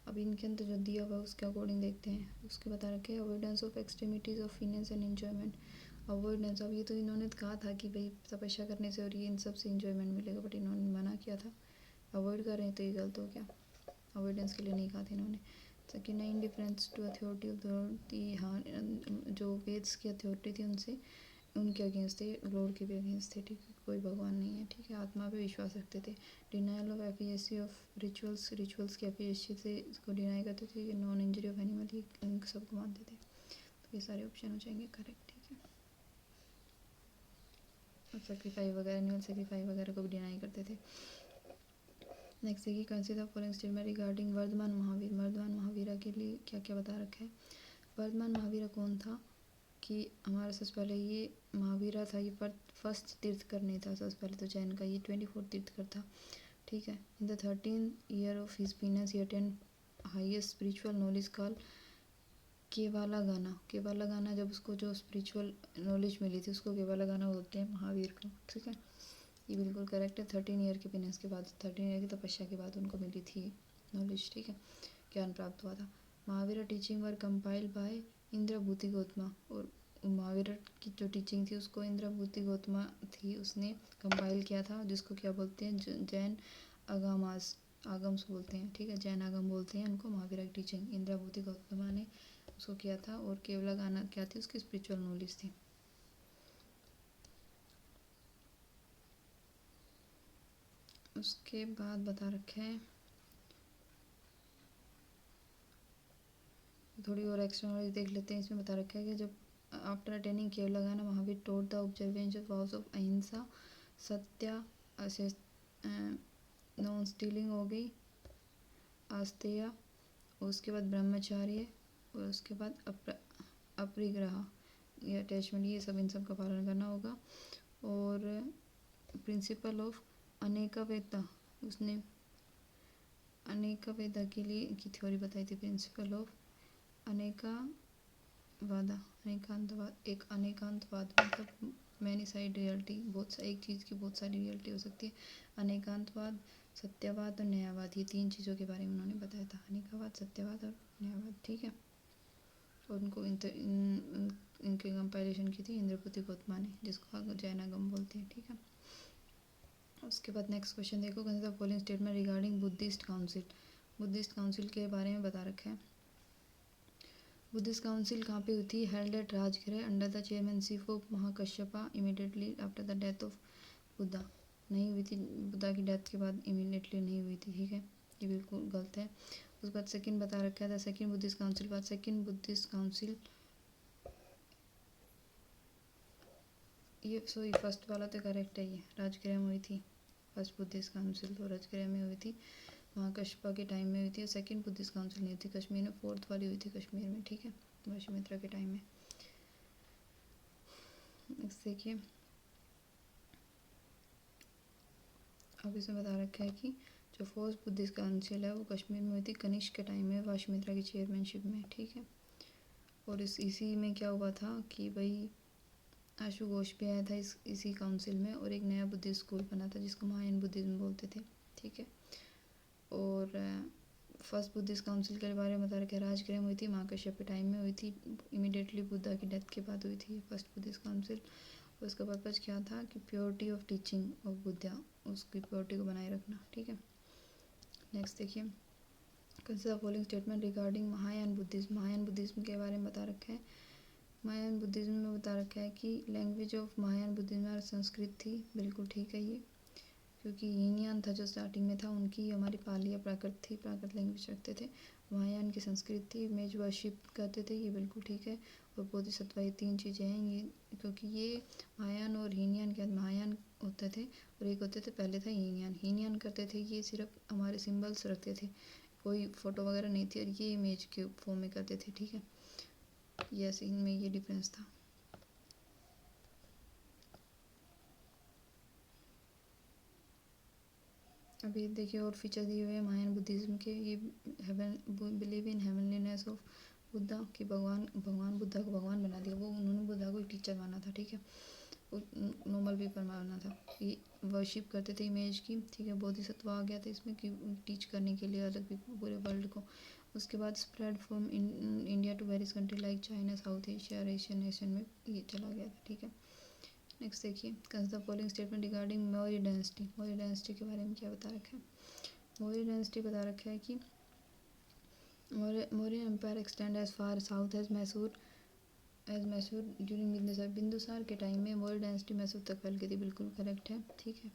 अब इनके अंदर जो दिया हुआ है उसके अकॉर्डिंग देखते हैं। उसके बता रखे हैं avoidance of extremities of finance and enjoyment. Avoidance, अब ये तो इन्होंने कहा था कि भाई तपस्या करने से और ये इन सब से इन्जॉयमेंट मिलेगा, बट इन्होंने मना किया था। अवॉइड कर रहे हैं तो ये गलत हो गया, अवॉइडेंस के लिए नहीं कहा था इन्होंने। सेकेंड है indifference to authority of authority, हाँ जो वेद्स की अथॉरिटी थी उनसे, उनके अगेंस्ट थे, लॉर्ड के भी अगेंस्ट थे, ठीक है, कोई भगवान नहीं है, ठीक है, आत्मा पे विश्वास रखते थे। Denial of efficiency of rituals, rituals की एफिशिएंसी से इसको डिनाई करते थे। नॉन इंजरी ऑफ एनिमल, ये इन सबको मानते थे। तो ये सारे ऑप्शन हो जाएंगे करेक्ट, ठीक है। और सेक्रीफाई वगैरह, एनिमल सेक्रीफाई वगैरह को भी डिनाई करते थे। नेक्स्ट है कि consider following statement regarding Vardhaman Mahavira. Vardhaman Mahavira के लिए क्या क्या बता रखा है। वर्धमान महावीरा कौन था कि हमारा सबसे पहले ये महावीरा था, ये फर्स्ट तीर्थकर नहीं था सबसे पहले तो जैन का, ये 24 तीर्थकर था, ठीक है। In the 13 year of his penance he attained highest spiritual knowledge call Kevala Gyana. Kevala गाना, जब उसको जो स्पिरिचुअल नॉलेज मिली थी उसको केवाला गाना बोलते हैं महावीर को, ठीक है, ये बिल्कुल करेक्ट है। 13 ईयर के पीनेस के बाद, 13 ईयर की तपस्या के बाद उनको मिली थी नॉलेज, ठीक है, ज्ञान प्राप्त हुआ था। Mahavira teaching were compiled by Indrabhuti Gautama, और महावीर की जो टीचिंग थी उसको इंद्रभूति गौतमा थी, उसने कंपाइल किया था, जिसको क्या बोलते हैं जैन आगमास, आगम्स बोलते हैं, ठीक है, जैन आगम बोलते हैं उनको। महावीरा की टीचिंग इंद्रभूति गौतमा ने उसको किया था, और केवला गाना क्या थी, उसकी स्पिरिचुअल नॉलेज थी। उसके बाद बता रखे हैं थोड़ी और एक्स्ट्रा नॉलेज देख लेते हैं। इसमें बता रखा है कि जब after attaining Kevala Gyana Mahavir taught the observance of vows of ahimsa, satya, non stealing हो गई, आस्तेय, उसके बाद ब्रह्मचार्य, और उसके बाद अपरिग्रह, ये अटैचमेंट, ये सब इन सब का पालन करना होगा। और प्रिंसिपल ऑफ अनेका वेदा, उसने अनेका वेदा के लिए की थ्योरी बताई थी। प्रिंसिपल ऑफ अनेकावादा, अनेकांतवाद, एक अनेकांतवाद मतलब मैनी साइड रियलिटी, बहुत एक चीज़ की बहुत सारी रियलिटी हो सकती है। अनेकांतवाद, सत्यवाद और न्यायवाद, ये 3 चीज़ों के बारे में उन्होंने बताया था, अनेकावाद, सत्यवाद और न्यायवाद, ठीक है। और उनको इनके कंपाइलेशन की थी इंद्रभूति गौतमा ने, जिसको जैनागम बोलते हैं, ठीक है। उसके बाद नेक्स्ट क्वेश्चन देखो, consider following statement regarding Buddhist council. Buddhist council के बारे में बता रखा है। बुद्धिस्ट काउंसिल कहाँ पे हुई थी, held at Rajgriha under the chairmanship of Mahakashyapa immediately after the death of Buddha. नहीं हुई थी, बुद्धा की डेथ के बाद इमीडिएटली नहीं हुई थी, ठीक है, ये बिल्कुल गलत है। उसके बाद सेकंड बता रखा है, सेकंड बुद्धिस्ट काउंसिल, बाद सेकंड बुद्धिस्ट काउंसिल, ये सॉरी फर्स्ट वाला तो करेक्ट है, ये राजगृह में हुई थी। फर्स्ट बुद्धिस्ट काउंसिल तो राजगृह में हुई थी, महाकश्यपा के टाइम में हुई थी। और सेकंड बुद्धिस्ट काउंसिल नहीं हुई थी कश्मीर में, फोर्थ वाली हुई थी कश्मीर में, ठीक है, वशिमित्रा के टाइम में। नेक्स्ट देखिए, अब इसमें बता रखा है कि जो फर्स्ट बुद्धिस्ट काउंसिल है वो कश्मीर में हुई थी कनिष्क के टाइम में, वशिमित्रा की चेयरमैनशिप में, ठीक है। और इसी में क्या हुआ था कि भाई आशु घोष भी आया था इसी काउंसिल में, और एक नया बुद्धिस्ट स्कूल बना था जिसको महायान बुद्धिज्म बोलते थे, ठीक है। और फर्स्ट बुद्धिस्ट काउंसिल के बारे में बता रखा है, राजगृह में हुई थी, महाकश्यप के टाइम में हुई थी, इमीडिएटली बुद्धा की डेथ के बाद हुई थी फर्स्ट बुद्धिस्ट काउंसिल। उसका पर्पज़ क्या था कि purity of teaching of Buddha, उसकी प्योरिटी को बनाए रखना, ठीक है। नेक्स्ट देखिए, consider following statement regarding Mahayana Buddhism. Mahayana Buddhism के बारे में बता रखा है। महायान बुद्धिज्म में बता रखा है कि language of Mahayana Buddhism Sanskrit थी, बिल्कुल ठीक है ये, क्योंकि हीनयान था जो स्टार्टिंग में था, उनकी हमारी पाली या प्राकृत थी, प्राकृत लैंग्वेज रखते थे। महायान की संस्कृत थी, इमेज वर्शिप करते थे, ये बिल्कुल ठीक है। और बोधिसत्व, ये 3 चीज़ें हैं ये, क्योंकि ये महायान और हीनयान के महायान होते थे और एक होते थे पहले था हीनयान। हीनयान करते थे ये सिर्फ हमारे सिम्बल्स रखते थे, कोई फ़ोटो वगैरह नहीं थी, और ये इमेज के फॉर्म में करते थे, ठीक है। यस, इनमें ये डिफरेंस था। अभी देखिए और फीचर दिए हुए हैं महायान बुद्धिज्म के। ये बिलीव इन हेवनलीनेस ऑफ बुद्धा, कि भगवान बुद्धा को भगवान बना दिया। वो उन्होंने बुद्धा को एक टीचर माना था, ठीक है, नॉर्मल पीपल माना था। ये वर्शिप करते थे इमेज की, ठीक है। बोधिसत्व आ गया था इसमें कि टीच करने के लिए अलग पूरे वर्ल्ड को। उसके बाद spread from India to various country like China, South Asia और एशियन नेशन में ये चला गया था, ठीक है। नेक्स्ट देखिए, consider following statement regarding Maurya dynasty. Maurya dynasty के बारे में क्या बता रखा है? मौर्य डायनेस्टी बता रखा है कि Maurya empire extend as far south as Mysore during Bindusara. Bindusara के टाइम में मौर्य डायनेस्टी मैसूर तक फैल गई थी, बिल्कुल करेक्ट है, ठीक है।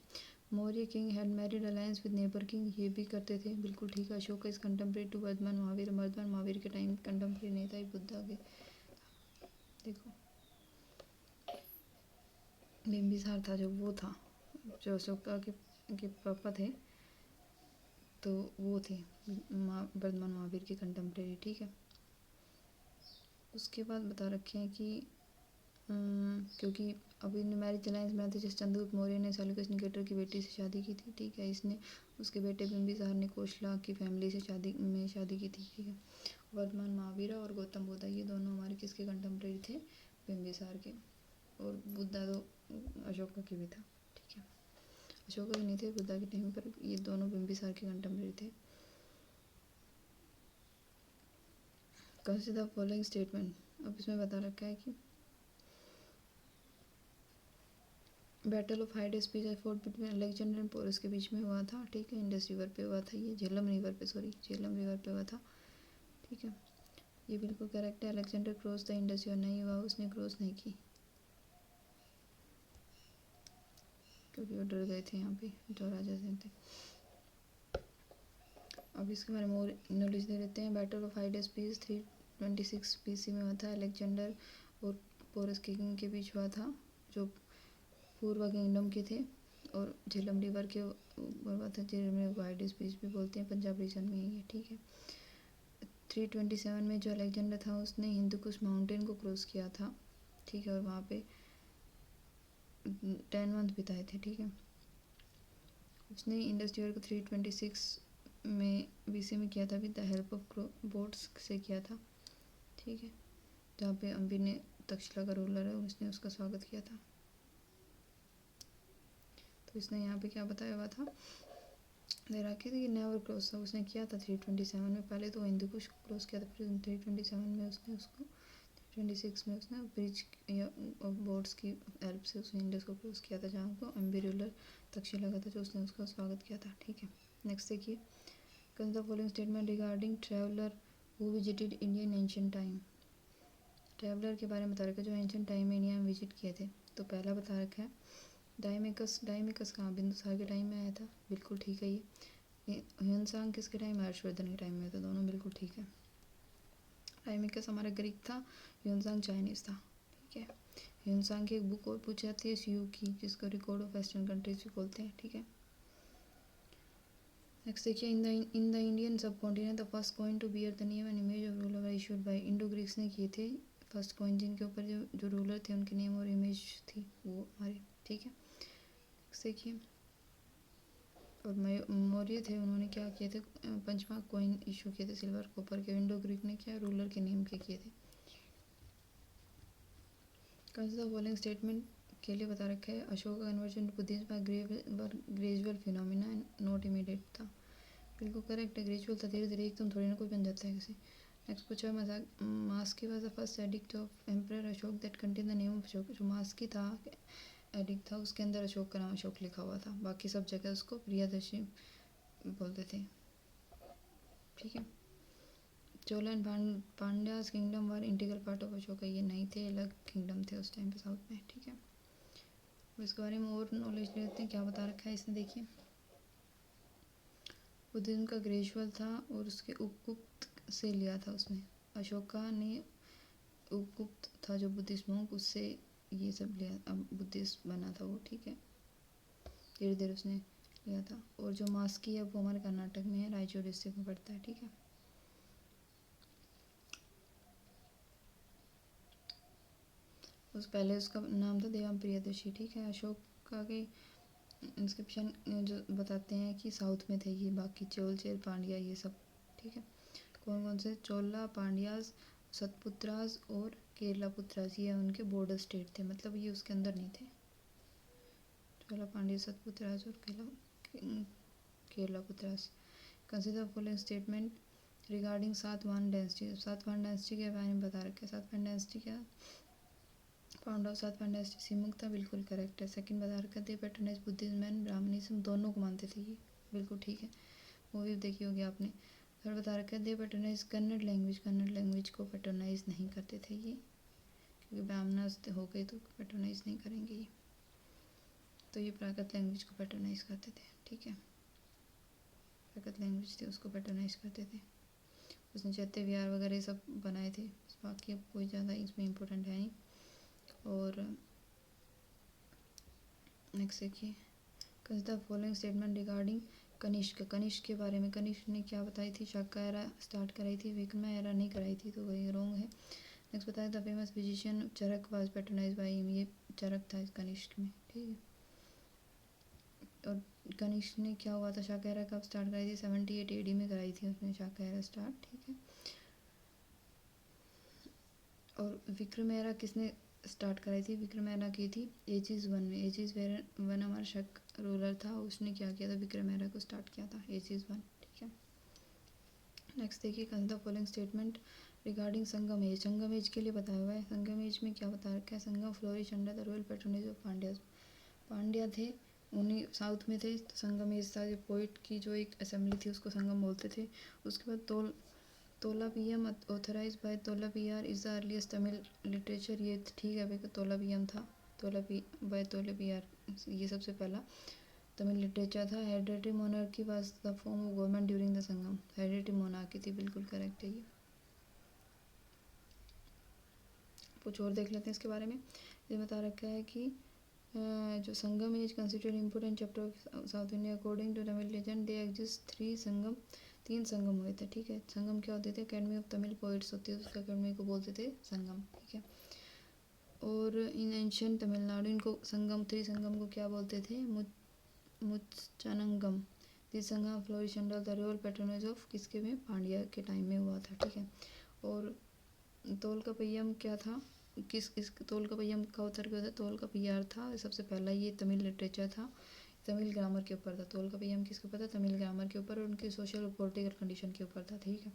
Maurya king had married alliance with neighbour king, ये भी करते थे, बिल्कुल ठीक है। Ashoka is contemporary to Vardhaman Mahavira. Vardhaman Mahavira के टाइम कंटेम्प्रेरी नहीं था, बुद्धा के। देखो बिंबिसार था जो, वो था जो अशोका के पापा थे, तो वो थे वर्धमान महावीर के कंटेम्प्रेरी, ठीक है। उसके बाद बता रखे हैं कि क्योंकि अभी मैरिज अलायंस बनाए थे, जिस चंद्रगुप्त मौर्य ने सेल्यूकस निकेटर की बेटी से शादी की थी, ठीक है। इसने उसके बेटे बिंबिसार ने कोशला की फैमिली से शादी की थी, ठीक है। वर्धमान महावीर और गौतम बुद्ध, ये दोनों हमारे किसके कंटेम्प्रेरी थे? बिंबिसार के। और बुद्धा तो अशोका के भी था, ठीक है। अशोका के नहीं थे बुद्धा के टाइम पर, ये दोनों बिंबिसार के कंटेम्प्रेरी थे। Consider following statement. अब इसमें बता रखा है कि battle of Hydaspes fought between Alexander and Porus के बीच में हुआ था, ठीक है। इंडस रिवर पे हुआ था, ये झेलम रिवर पे हुआ था, ठीक है। ये बिल्कुल करेक्ट है। Alexander cross the Indus river नहीं हुआ, उसने क्रॉस नहीं की, क्योंकि वो डर गए थे यहाँ पे जो राजा थे। अब इसके बारे में और नॉलेज दे देते हैं। बैटल ऑफ हाइडेस्पीस 326 BC में हुआ था। अलेक्जेंडर और पोरस किंग के बीच हुआ था, जो पूर्व किंगडम के थे, और झेलम रिवर के हुआ था, जिन्हें हाइडेस्पीस भी बोलते हैं, पंजाब रीजन में ही है, ठीक है। 327 में जो अलेक्जेंडर था उसने हिंदुकुश माउंटेन को क्रॉस किया था, ठीक है, और वहाँ पे 10 मंथ बिताए थे, ठीक है। उसने इंडस रिवर को 326 में BC में किया था, with the help of boats से किया था, ठीक है। जहाँ पे अंबी ने तक्षशिला का रूलर है, उसने उसका स्वागत किया था। तो इसने यहाँ पे क्या बताया हुआ था, दे रखी थी कि नेवर क्रॉस था, उसने किया था 327 में। पहले तो हिंदू कुश क्रॉस किया था, फिर 327 में उसने उसको 326 में उसने ब्रिज या बोट्स की हेल्प से उसने इंडस को क्रॉस किया था, जहाँ को अम्बी रूलर तक्षशिला का था, जो उसने उसका स्वागत किया था, ठीक है। नेक्स्ट देखिए, consider following statement regarding traveller who visited India in ancient time. Traveller के बारे में बता रखा है जो एंशिएंट टाइम में इंडिया में विजिट किए थे। तो पहला बता रखा है डायमिकस कहाँ? बिंदुसार के टाइम में आया था, बिल्कुल ठीक है। ये ह्यूनसांग किसके टाइम में? हर्षवर्धन के टाइम में, तो दोनों बिल्कुल ठीक है। डायमिकस हमारा ग्रीक था, ह्यूनसांग चाइनीज था, ठीक है। ह्यूनसांग की एक बुक और पूछी जाती है स्यू की, जिसको रिकॉर्ड ऑफ वेस्टर्न कंट्रीज भी बोलते हैं, ठीक है। नेक्स्ट देखिए, in the Indian subcontinent the first coin to bear the name and image of ruler issued by Indo Greeks ने किए थे फर्स्ट कॉइन, जिनके ऊपर जो रूलर थे उनके नेम और इमेज थी वो हमारे, ठीक है। नेक्स्ट देखिए, और मौर्य थे, उन्होंने क्या किए थे? पंचमा कॉइन इशू किए थे सिल्वर कॉपर के। इंडो ग्रीक ने क्या? रूलर के नेम के किए थे। कंसिडर फॉलोइंग स्टेटमेंट के लिए बता रखा है अशोक का conversion to Buddhism gradual phenomena and not immediate था, बिल्कुल करेक्ट है। ग्रेजुअल था, धीरे धीरे एकदम थोड़ी ना कोई बन जाता है किसी। नेक्स्ट पूछा है Maski was the first edict of emperor Ashoka that contain the name of Ashoka. जो मास्की था एडिक्ट था, उसके अंदर अशोक का नाम अशोक लिखा हुआ था, बाकी सब जगह उसको प्रियदर्शी बोलते थे, ठीक है। Chola and Pandyas kingdom were integral part of Ashoka, ये नहीं थे, अलग किंगडम थे उस टाइम पे साउथ में, ठीक है। इसके बारे में और नॉलेज लेते हैं, क्या बता रखा है इसने। देखिए, बुद्धिज्म का ग्रेजुअल था और उसके उपगुप्त से लिया था उसने। अशोका ने उपगुप्त था जो बुद्धिस्ट मोंक, उससे ये सब लिया, अब बुद्धिस्ट बना था वो, ठीक है। धीरे धीरे उसने लिया था। और जो मास्की है वो हमारे कर्नाटक में है, रायचूर डिस्ट्रिक्ट में पड़ता है, ठीक है। उस पहले उसका नाम था देवम प्रियदर्शी, ठीक है। अशोका के इंस्क्रिप्शन जो बताते हैं कि साउथ में थे ये, बाकी चोल चेर पांड्या ये सब, ठीक है। कौन कौन से? चोला, पांड्यास, सतपुत्रास और केरला पुत्रास, ये उनके बॉर्डर स्टेट थे, मतलब ये उसके अंदर नहीं थे। चोला, पांड्या, सतपुत्रास और Keralaputras. Consider following statement regarding Satavahana dynasty. Satavahana dynasty के बारे में बता रखा है। सातवाहन डायनेस्टी क्या? Found of Satavahana dynasty Simuka, बिल्कुल करेक्ट है। सेकंड बता रखा है, they patronise Buddhism and Brahmanism, दोनों को मानते थे ये, बिल्कुल ठीक है, मूवी देखी होगी आपने। थर्ड बता रखा है, they patronise Kannada language, Kannada language को पैट्रोनाइज नहीं करते थे ये, क्योंकि ब्राह्मणस हो गए तो पैट्रोनाइज नहीं करेंगे ये, तो ये प्राकृत लैंग्वेज को पैट्रोनाइज करते थे, ठीक है। प्राकृत लैंग्वेज थी उसको पैट्रोनाइज करते थे। उसने चैत्य विहार वगैरह सब बनाए थे, बाकी अब कोई ज़्यादा इसमें इम्पोर्टेंट है नहीं। और नेक्स्ट देखिए, consider following statement regarding Kanishka. Kanishka के बारे में, कनिष्क ने क्या बताई थी? शाका एरा स्टार्ट कराई थी, विक्रम एरा नहीं कराई थी, तो वही रॉन्ग है। नेक्स्ट बताया, the famous physician Charaka was patronise by him, ये चरक था इस कनिष्क में, ठीक है। और कनिष्क ने क्या हुआ था, शाका एरा कब स्टार्ट कराई थी? 78 AD में कराई थी उसने शाका एरा स्टार्ट, ठीक है। और विक्रम एरा किसने स्टार्ट कराई थी? विक्रम एरा की थी एजिस वन में। एजिस वन हमारा शक रूलर था, उसने क्या किया था? विक्रम एरा को स्टार्ट किया था, एजिस वन, ठीक है। नेक्स्ट देखिए, कंसिडर फॉलोइंग स्टेटमेंट रिगार्डिंग संगम एज। संगम एज के लिए बताया हुआ है। संगम एज में क्या बता रखा है? Sangam flourish under the royal patronage of Pandyas. Pandya थे, उन्हीं साउथ में थे, तो संगम एज था, जो पोइट की जो एक असेंबली थी उसको संगम बोलते थे। उसके बाद Tolkappiyam authorise by Tolkappiyar is the earliest Tamil literature, ये ठीक है भाई, तोलापियम था, तोलापियार ये सबसे पहला तमिल लिटरेचर था। Hereditary monarchy was the form of government during the Sangam, hereditary monarchy थी, बिल्कुल करेक्ट है ये। कुछ और देख लेते हैं इसके बारे में। ये बता रखा है कि जो Sangam age considered important chapter of south India according to Tamil legend, they exist 3 Sangam, 3 Sangam हुए थे, ठीक है। संगम क्या होते थे? अकेडमी ऑफ तमिल पोइट्स होती है, उसके अकेडमी को बोलते थे संगम, ठीक है। और इन एंशियंट तमिलनाडु इनको संगम, 3 संगम को क्या बोलते थे? Muchchangam. This Sangam flourish under the royal patronage of किसके में? पांड्या के टाइम में हुआ था, ठीक है। और तोल का पय्यम क्या था? किस तोल का पय्यम का उत्तर क्या था? तोल का पियार था, सबसे पहला ये तमिल लिटरेचर था, तमिल ग्रामर के ऊपर था। तोल का पय्यम किसके ऊपर था? तमिल ग्रामर के ऊपर और उनकी सोशल और पॉलिटिकल कंडीशन के ऊपर था, ठीक है।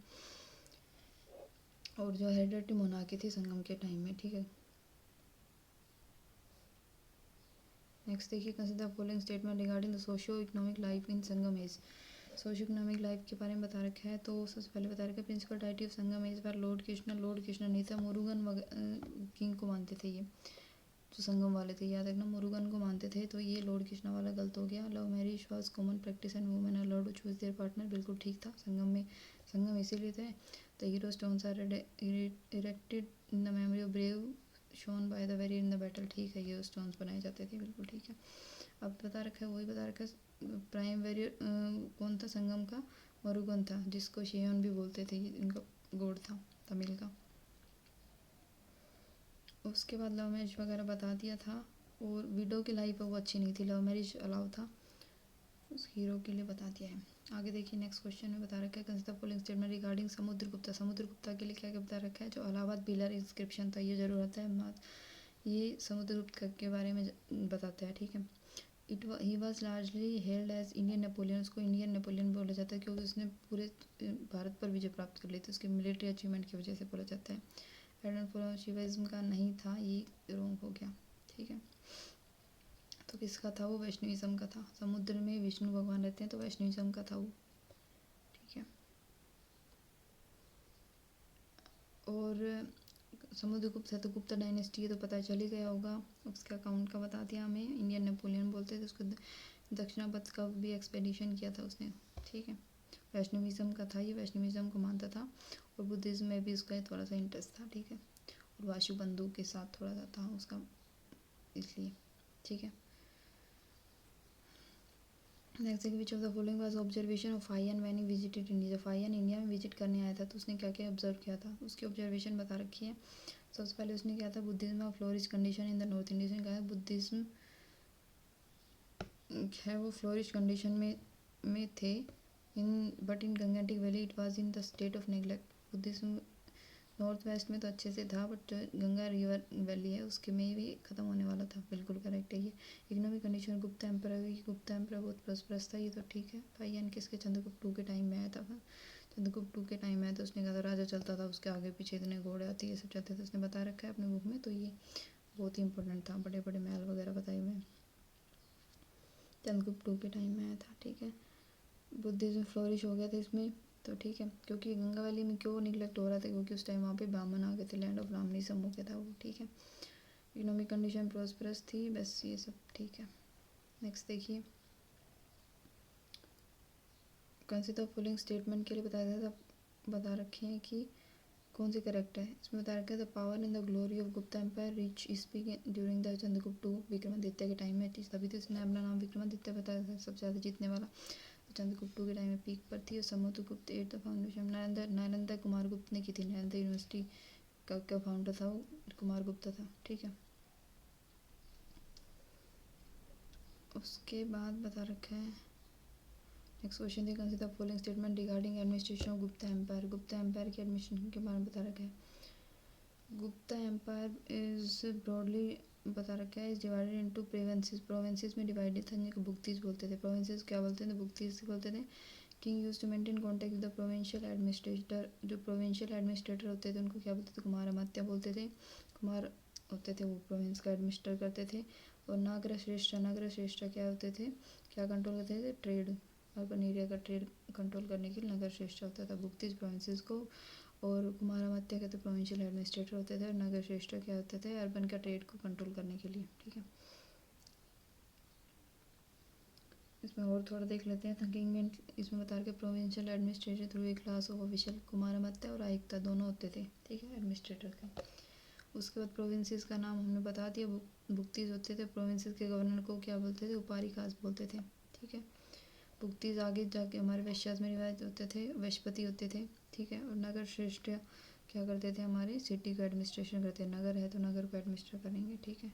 और जो हेरिडिटरी मोनार्की थी संगम के टाइम में, ठीक है। नेक्स्ट देखिए, consider following statement regarding the socio economic life in Sangam age. Socio economic life के बारे में बता रखा है, तो सबसे पहले बता रखा है principal deity of Sangam age bar lord Krishna नहीं था, मुरुगन किंग को मानते थे ये, जो संगम वाले थे, याद रखना, मुरुगन को मानते थे, तो ये लॉर्ड कृष्णा वाला गलत हो गया। Love marriage was common practice and women are allowed to choose their partner, बिल्कुल ठीक था। संगम इसीलिए थे। The hero stones are erected in the memory of brave shown by the very in the battle, ठीक है, ये स्टोन्स बनाए जाते थे, बिल्कुल ठीक है। अब बता रखा है, वही बता रखा है, प्राइम वेरियर कौन था संगम का? मुरुगन था, जिसको शेयन भी बोलते थे, इनका गॉड था तमिल का। उसके बाद लव मैरिज वगैरह बता दिया था, और विडो की लाइफ वो अच्छी नहीं थी, लव मैरिज अलाउ था, उस हीरो के लिए बता दिया है। आगे देखिए, नेक्स्ट क्वेश्चन में बता रखा है consider following statement regarding Samudragupta. Samudragupta के लिए क्या क्या बता रखा है? जो इलाहाबाद पिलर इंस्क्रिप्शन था, ये जरूर आता है, ये समुद्रगुप्त के बारे में बताता है, ठीक है। He was largely held as Indian Napoleon, उसको इंडियन नेपोलियन बोला जाता है, क्योंकि उसने पूरे भारत पर विजय प्राप्त कर ली थी, उसके मिलिट्री अचीवमेंट की वजह से बोला जाता है। एडन शिवाइज्म का नहीं था, ये रॉन्ग हो गया, ठीक है। तो किसका था वो? वैष्णविज्म का था। समुद्र में विष्णु भगवान रहते हैं, तो वैष्णविज्म का था वो, ठीक है। और समुद्रगुप्त है तो गुप्ता डायनेस्टी है, तो पता चल ही गया होगा। उसका अकाउंट का बता दिया हमें, इंडियन नेपोलियन बोलते थे उसको। दक्षिणापथ का भी एक्सपेडिशन किया था उसने, ठीक है। वैष्णविज्म का था ये, वैष्णविज्म को मानता था, और बुद्धिज्म में भी उसका थोड़ा सा इंटरेस्ट था, ठीक है। और वाशुबंधु के साथ थोड़ा सा था उसका, इसलिए, ठीक है। नेक्स्ट है, which of the following was observation of fine when he visited India. जब फायन इंडिया में विजिट करने आया था, तो उसने क्या क्या ऑब्जर्व किया था, उसकी ऑब्जर्वेशन बता रखी है। सबसे पहले उसने क्या था? Buddhism of flourish condition in the north India, कहा बुद्धिज्म है वो फ्लोरिश कंडीशन में थे in Gangetic valley it was in the state of neglect. Buddhism north west में तो अच्छे से था, बट गंगा रिवर वैली है उसके में भी ख़त्म होने वाला था। बिल्कुल करेक्ट है ये। इकोनॉमिक कंडीशन गुप्ता एम्पर की, गुप्ता एम्पर बहुत प्रॉस्परस था, ये तो ठीक है भाई। यानी किसके, चंद्रगुप्त टू के टाइम में आया था। चंद्रगुप्त टू के टाइम में आया था, उसने कहा था राजा चलता था, उसके आगे पीछे इतने घोड़े आते ये सब चलते थे, उसने बता रखा है अपने बुक में। तो ये बहुत ही इंपॉर्टेंट था, बड़े बड़े महल वगैरह बताए हुए हैं, चंद्रगुप्त टू के टाइम में आया था। ठीक है, बुद्धिज्म फ्लोरिश हो गया था इसमें, तो ठीक है। क्योंकि गंगा वैली में क्यों निगलेक्ट हो रहा था, क्योंकि उस टाइम वहाँ पे ब्राह्मण आ गए थे, लैंड ऑफ ब्राह्मणिज्म हो गया था वो। ठीक है, इकोनॉमिक कंडीशन प्रॉस्परस थी, बस ये सब ठीक है। नेक्स्ट देखिए, कंसिडर फॉलोइंग स्टेटमेंट के लिए बता रखे हैं कि कौन से करेक्ट है। इसमें बता रखा है the power in the glory of Gupta empire reach speak during the Chandragupta two, Vikramaditya के टाइम में थी, तभी तो इसने अपना नाम विक्रमादित्य बताया था, सबसे ज़्यादा जीतने वाला। तो चंद्रगुप्त टू के टाइम में पीक पर थी। और Samudragupta at the foundation, Nalanda Kumar गुप्त ने की थी। नालंदा यूनिवर्सिटी का फाउंडर था वो कुमार गुप्ता था। ठीक है, उसके बाद बता रखा है next question the consider following statement regarding administration of Gupta empire. Gupta empire की एडमिनिस्ट्रेशन के बारे में बता रखा है। गुप्ता एम्पायर इज ब्रॉडली बता रखा है, is divided into provinces. Provinces में डिवाइडेड था, जिनको बुक्तीस बोलते थे। प्रोविंसेस क्या बोलते थे, बुक्तीस बोलते थे। King use to maintain contact with the provincial administrator, जो प्रोविंशियल एडमिनिस्ट्रेटर होते थे उनको क्या बोलते थे, कुमार अमात्य बोलते थे। कुमार होते थे वो प्रोविंस का एडमिनिस्टर करते थे। और नागर श्रेष्ठ, नगर श्रेष्ठ क्या होते थे, क्या कंट्रोल करते थे, ट्रेड, अर्बन एरिया का ट्रेड कंट्रोल करने के लिए नगर श्रेष्ठ होता था बुक्तीस प्रोविंसेस को। और कुमार अमात्य कहते प्रोविंशियल एडमिनिस्ट्रेटर होते थे। और नगर श्रेष्ठ क्या होते थे, अर्बन का ट्रेड को कंट्रोल करने के लिए। ठीक है, इसमें और थोड़ा देख लेते हैं। थंकिंग इसमें बता के provincial administrator through a class of official, Kumaramatya और आयुक्ता दोनों होते थे। ठीक है, एडमिनिस्ट्रेटर के। उसके बाद प्रोविंसेस का नाम हमने बता दिया, बुक्तीस होते थे। प्रोविंसेस के गवर्नर को क्या बोलते थे, उपारिकास बोलते थे। ठीक है, बुक्तीस आगे जाके हमारे वैश्यास में रिवायत होते थे, वैशपति होते थे। ठीक है, और नगर श्रेष्ठ क्या करते थे, हमारे सिटी को एडमिनिस्ट्रेशन करते हैं। नगर है तो नगर को एडमिनिस्टर करेंगे। ठीक है,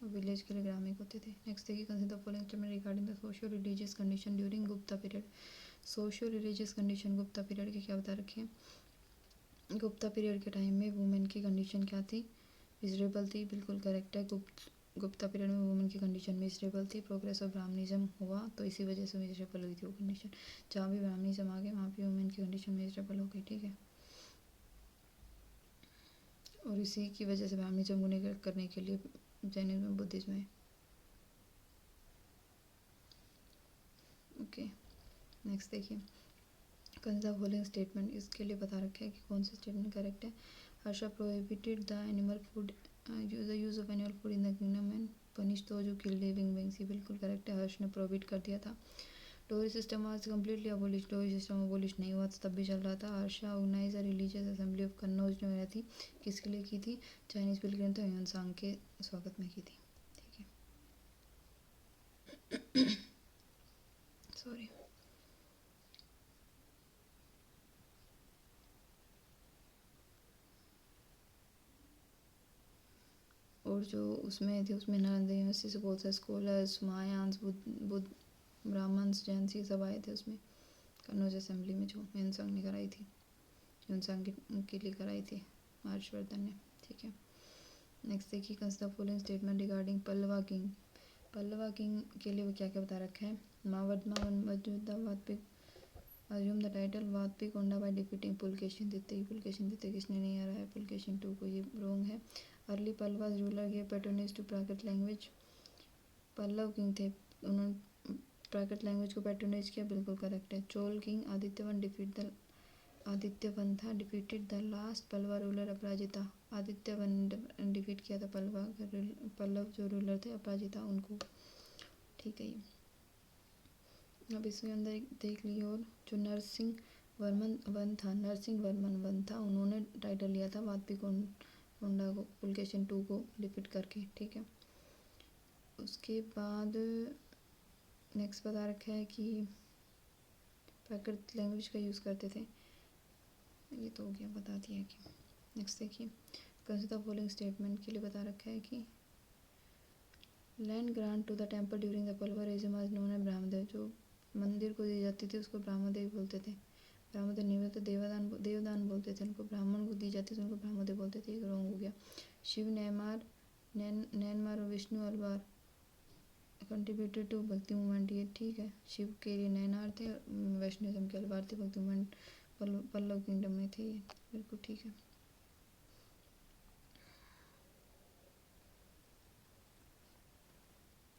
और विलेज के लिए ग्रामीण होते थे। नेक्स्ट देखिए, consider the following statement regarding the socio religious condition during Gupta period. Socio religious condition Gupta period के क्या बता रखे हैं। गुप्ता पीरियड के टाइम में वुमेन की कंडीशन क्या थी, मिजरेबल थी। बिल्कुल करेक्ट है, गुप्ता पीरियड में वुमेन की कंडीशन मिजरेबल थी। प्रोग्रेस ऑफ ब्राह्मणिज्म हुआ तो इसी वजह से मिजरेबल हुई थी वो कंडीशन। जहाँ भी ब्राह्मणिज्म आ गया वहाँ पे वुमेन की कंडीशन मिजरेबल हो गई। ठीक है, और इसी की वजह से ब्राह्मणिज्म को नेगलेक्ट करने के लिए जैनिज्म बुद्धिज्म है। ओके, नेक्स्ट देखिए, कंसिडर फॉलोइंग स्टेटमेंट, इसके लिए बता रखा है कि कौन सा स्टेटमेंट करेक्ट है। Harsha prohibited the animal food, the use of animal food in the kingdom and punish दो जो किल लिविंग बीइंग्स। ये बिल्कुल करेक्ट है, हर्ष ने प्रोहिबिट कर दिया था। डोरी सिस्टम आज completely abolish, dowry system abolish नहीं हुआ था, तब भी चल रहा था। Harsha organise a religious assembly of Kannauj जो है थी, किसके लिए की थी, चाइनीज पिलग्रिम थे ह्यूनसांग के स्वागत में की थी। ठीक है, सॉरी। और जो उसमें थे उसमें नालंदा यूनिवर्सिटी से बहुत सारे स्कॉलर्स, महायान्स, बुद्ध ब्राह्मण्स, जैन्स ये सब आए थे उसमें कन्नौज असेंबली में, जो ह्यूनसांग ने कराई थी, ह्यूनसांग के लिए कराई थी हर्षवर्धन ने। ठीक है, नेक्स्ट देखिए, consider following statement regarding Pallava king. Pallava king के लिए वो क्या क्या बता रखा है। वात्पिक assume the title Vatapikonda by defeating Pulakeshin दित्ते। पुलकेशिन दित्ते किसने नहीं आ रहा है, पुलकेशिन टू को, ये रॉन्ग है। Early Pallavas ruler gave patronage to Prakrit language. Pallava king थे, उन्होंने प्राकृत लैंग्वेज को पैटर्नेज किया, बिल्कुल करेक्ट है। चोल किंग आदित्य वन था, defeated the last Pallava ruler Aparajita. Aditya one ने डिफीट किया था पल्लव जो रूलर थे अपराजिता उनको। ठीक है, ये अब इसके अंदर देख लिए। और जो नरसिंह वर्मन वन था, नरसिंह वर्मन वन था, उन्होंने टाइटल लिया था वात्पिक ओंडा को, पुलकेशिन टू को डिफीट करके। ठीक है, उसके बाद नेक्स्ट बता रखा है कि प्राकृत लैंग्वेज का यूज़ करते थे, ये तो हो गया, बता दिया कि। नेक्स्ट देखिए, कंसिडर फॉलोइंग स्टेटमेंट के लिए बता रखा है कि land grant to the temple during the Pallava regime आज नोन है ब्रह्मदेव। जो मंदिर को दी जाती थी उसको ब्रह्मदेव बोलते थे। ब्रह्मदेव नहीं होते देवदान बोलते थे उनको। ब्राह्मण को दी जाती थी उनको ब्रह्मदेव बोलते थे। एक रॉन्ग हो गया। शिव नैनमार और विष्णु अलवार कंट्रीब्यूटेड टू भक्ति मूवमेंट। ये ठीक है। शिव के लिए नैनार थे, वैष्णविज्म के अलवार थे, भक्ति मूवमेंट पल्लव किंगडम में थे। ये बिल्कुल ठीक है।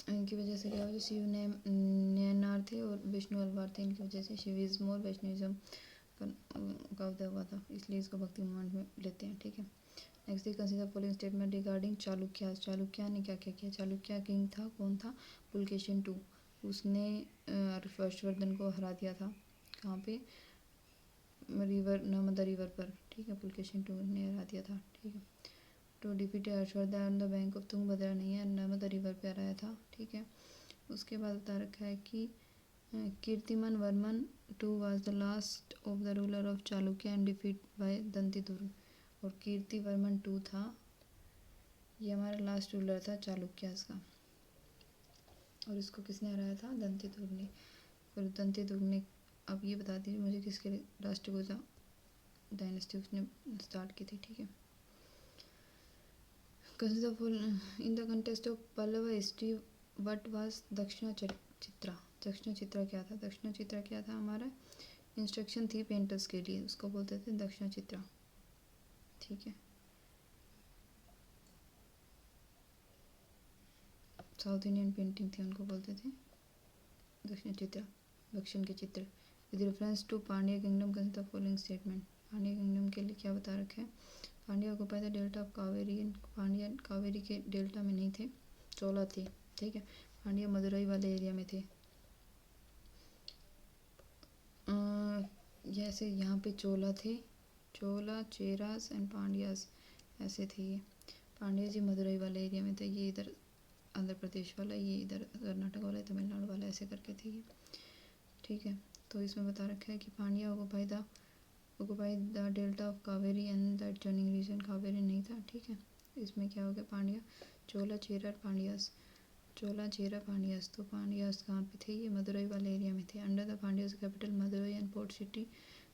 इनकी वजह से क्या हो, शिव नैनार थे और विष्णु अलवार थे, इनकी वजह से शिविज्म और वैष्णविज्म का उदय हुआ था, इसलिए इसको भक्ति मूवमेंट में लेते हैं। ठीक है। Next is consider following statement regarding Chalukya. Chalukya ने क्या क्या किया? चालुक्य किंग था, कौन था? पुलकेशिन II। उसने हर्षवर्धन को हरा दिया था। कहाँ पे? रिवर, नर्मदा रिवर पर। ठीक है। पुलकेशिन II ने हरा दिया था। ठीक है। To defeat Harshavardhana on the bank of Tungabhadra नहीं है, नर्मदा रिवर पे हराया था। ठीक है। उसके बाद बता रखा है कि Kirtivarman II was the last of the ruler of Chalukya and defeat by Dantidurga. और कीर्तिवर्मन II था, ये हमारा लास्ट रूलर था चालुक्यास का, और इसको किसने हराया था? दंतिदुर्ग ने। फिर दंतिदुर्ग ने, अब ये बता दीजिए मुझे किसके राष्ट्रकूटा डायनेस्टी उसने स्टार्ट की थी। ठीक है। In the contest of Pallava history what was Dakshina Chitra. दक्षिणा चित्रा क्या था? दक्षिणा चित्रा क्या था? हमारा इंस्ट्रक्शन थी पेंटर्स के लिए, उसको बोलते थे दक्षिणा चित्रा। ठीक है। साउथ इंडियन पेंटिंग थी, उनको बोलते थे दक्षिण चित्रा, दक्षिण के चित्र। With reference to Pandya kingdom consider the following statement. Pandya kingdom के लिए क्या बता रखा है? पांड्या को पता डेल्टा ऑफ कावेरी। पांड्या कावेरी के डेल्टा में नहीं थे, चोला थे। ठीक है। पांड्या मदुरई वाले एरिया में थे। जैसे यहाँ पे चोला थे, चोला, चेरास एंड पांड्यास ऐसे थे ये। पांड्या जी मदुरई वाले एरिया में थे, ये इधर आंध्र प्रदेश वाला, ये इधर कर्नाटक वाला, तमिलनाडु वाला, ऐसे करके थे ये। ठीक है। तो इसमें बता रखा है कि Pandya occupy the delta of Kaveri and the adjoining region. Kaveri नहीं था। ठीक है। इसमें क्या हो गया? पांड्या, चोला, चेरा, पांड्यास। चोला, चेरा, पांड्यास। तो पांड्यास कहाँ पे थे? ये मदुरई वाले एरिया में थे। Under the Pandyas capital Madurai and port city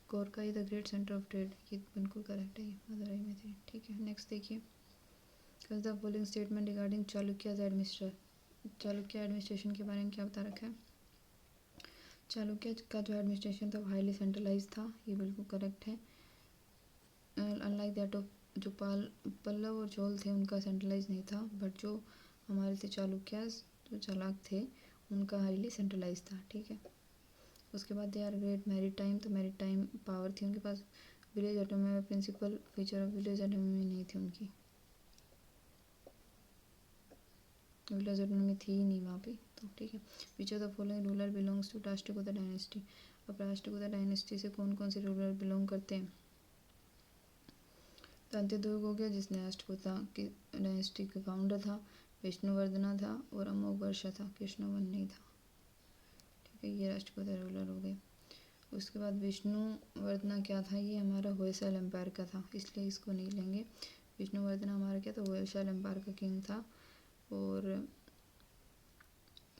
Korkai is the great centre of trade. ये बिल्कुल करेक्ट है, ये मदुरई में थे। ठीक है। नेक्स्ट देखिए, the following statement regarding Chalukyas administration. Chalukya administration के बारे में क्या बता रखा है? चालुक्य का जो एडमिनिस्ट्रेशन था वो हाईली सेंट्रलाइज था, ये बिल्कुल करेक्ट है। अनलाइक दैट ऑफ जो पल्लव और चोल थे उनका सेंट्रलाइज नहीं था, बट जो हमारे थे चालुक्यास, जो चालाक थे, उनका हाईली सेंट्रलाइज था। ठीक है। उसके बाद they are great maritime. तो मैरिड टाइम पावर थी उनके पास। विलेज ऑटोनॉमी में principal feature of village autonomy नहीं थी उनकी, विलेज ऑटोनॉमी थी ही नहीं वहाँ पे। तो ठीक है। Which of the following ruler belongs to Rashtrakuta dynasty. अब राष्ट्रकूटा डायनेस्टी से कौन कौन से रूलर बिलोंग करते हैं? दंतिदुर्ग हो गया, जिसने राष्ट्रकूटा की डायनेस्टी का फाउंडर था। विष्णुवर्धना था और अमोघ वर्षा था, कृष्णवर्धन नहीं था। ठीक है। ये राष्ट्रकूटा रूलर हो गए। उसके बाद विष्णुवर्धना क्या था? ये हमारा होयसल एम्पायर का था, इसलिए इसको नहीं लेंगे। विष्णुवर्धना हमारा क्या था? होयसल एम्पायर का किंग था। और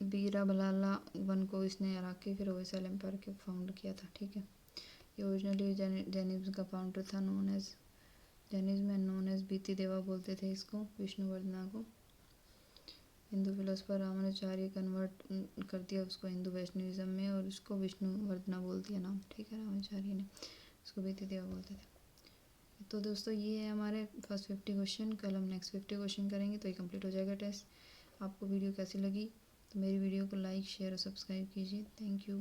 बीराबलाला वन को इसने हरा के फिर होयसल एम्पायर के फाउंड किया था। ठीक है। ये ओरिजिनली जैनिज्म का फाउंडर था, known as Jainism and known as बीती देवा बोलते थे इसको, विष्णुवर्धना को। हिंदू फिलोसफर रामानुचार्य कन्वर्ट कर दिया उसको हिंदू वैष्णविज्म में, और उसको विष्णुवर्धना बोल दिया नाम। ठीक है। रामानुचार्य ने उसको बीती देवा बोलते थे। तो दोस्तों ये है हमारे फर्स्ट 50 क्वेश्चन। कल हम नेक्स्ट 50 क्वेश्चन करेंगे, तो ये कंप्लीट हो जाएगा टेस्ट। आपको वीडियो कैसी लगी? तो मेरी वीडियो को लाइक, शेयर और सब्सक्राइब कीजिए। Thank you.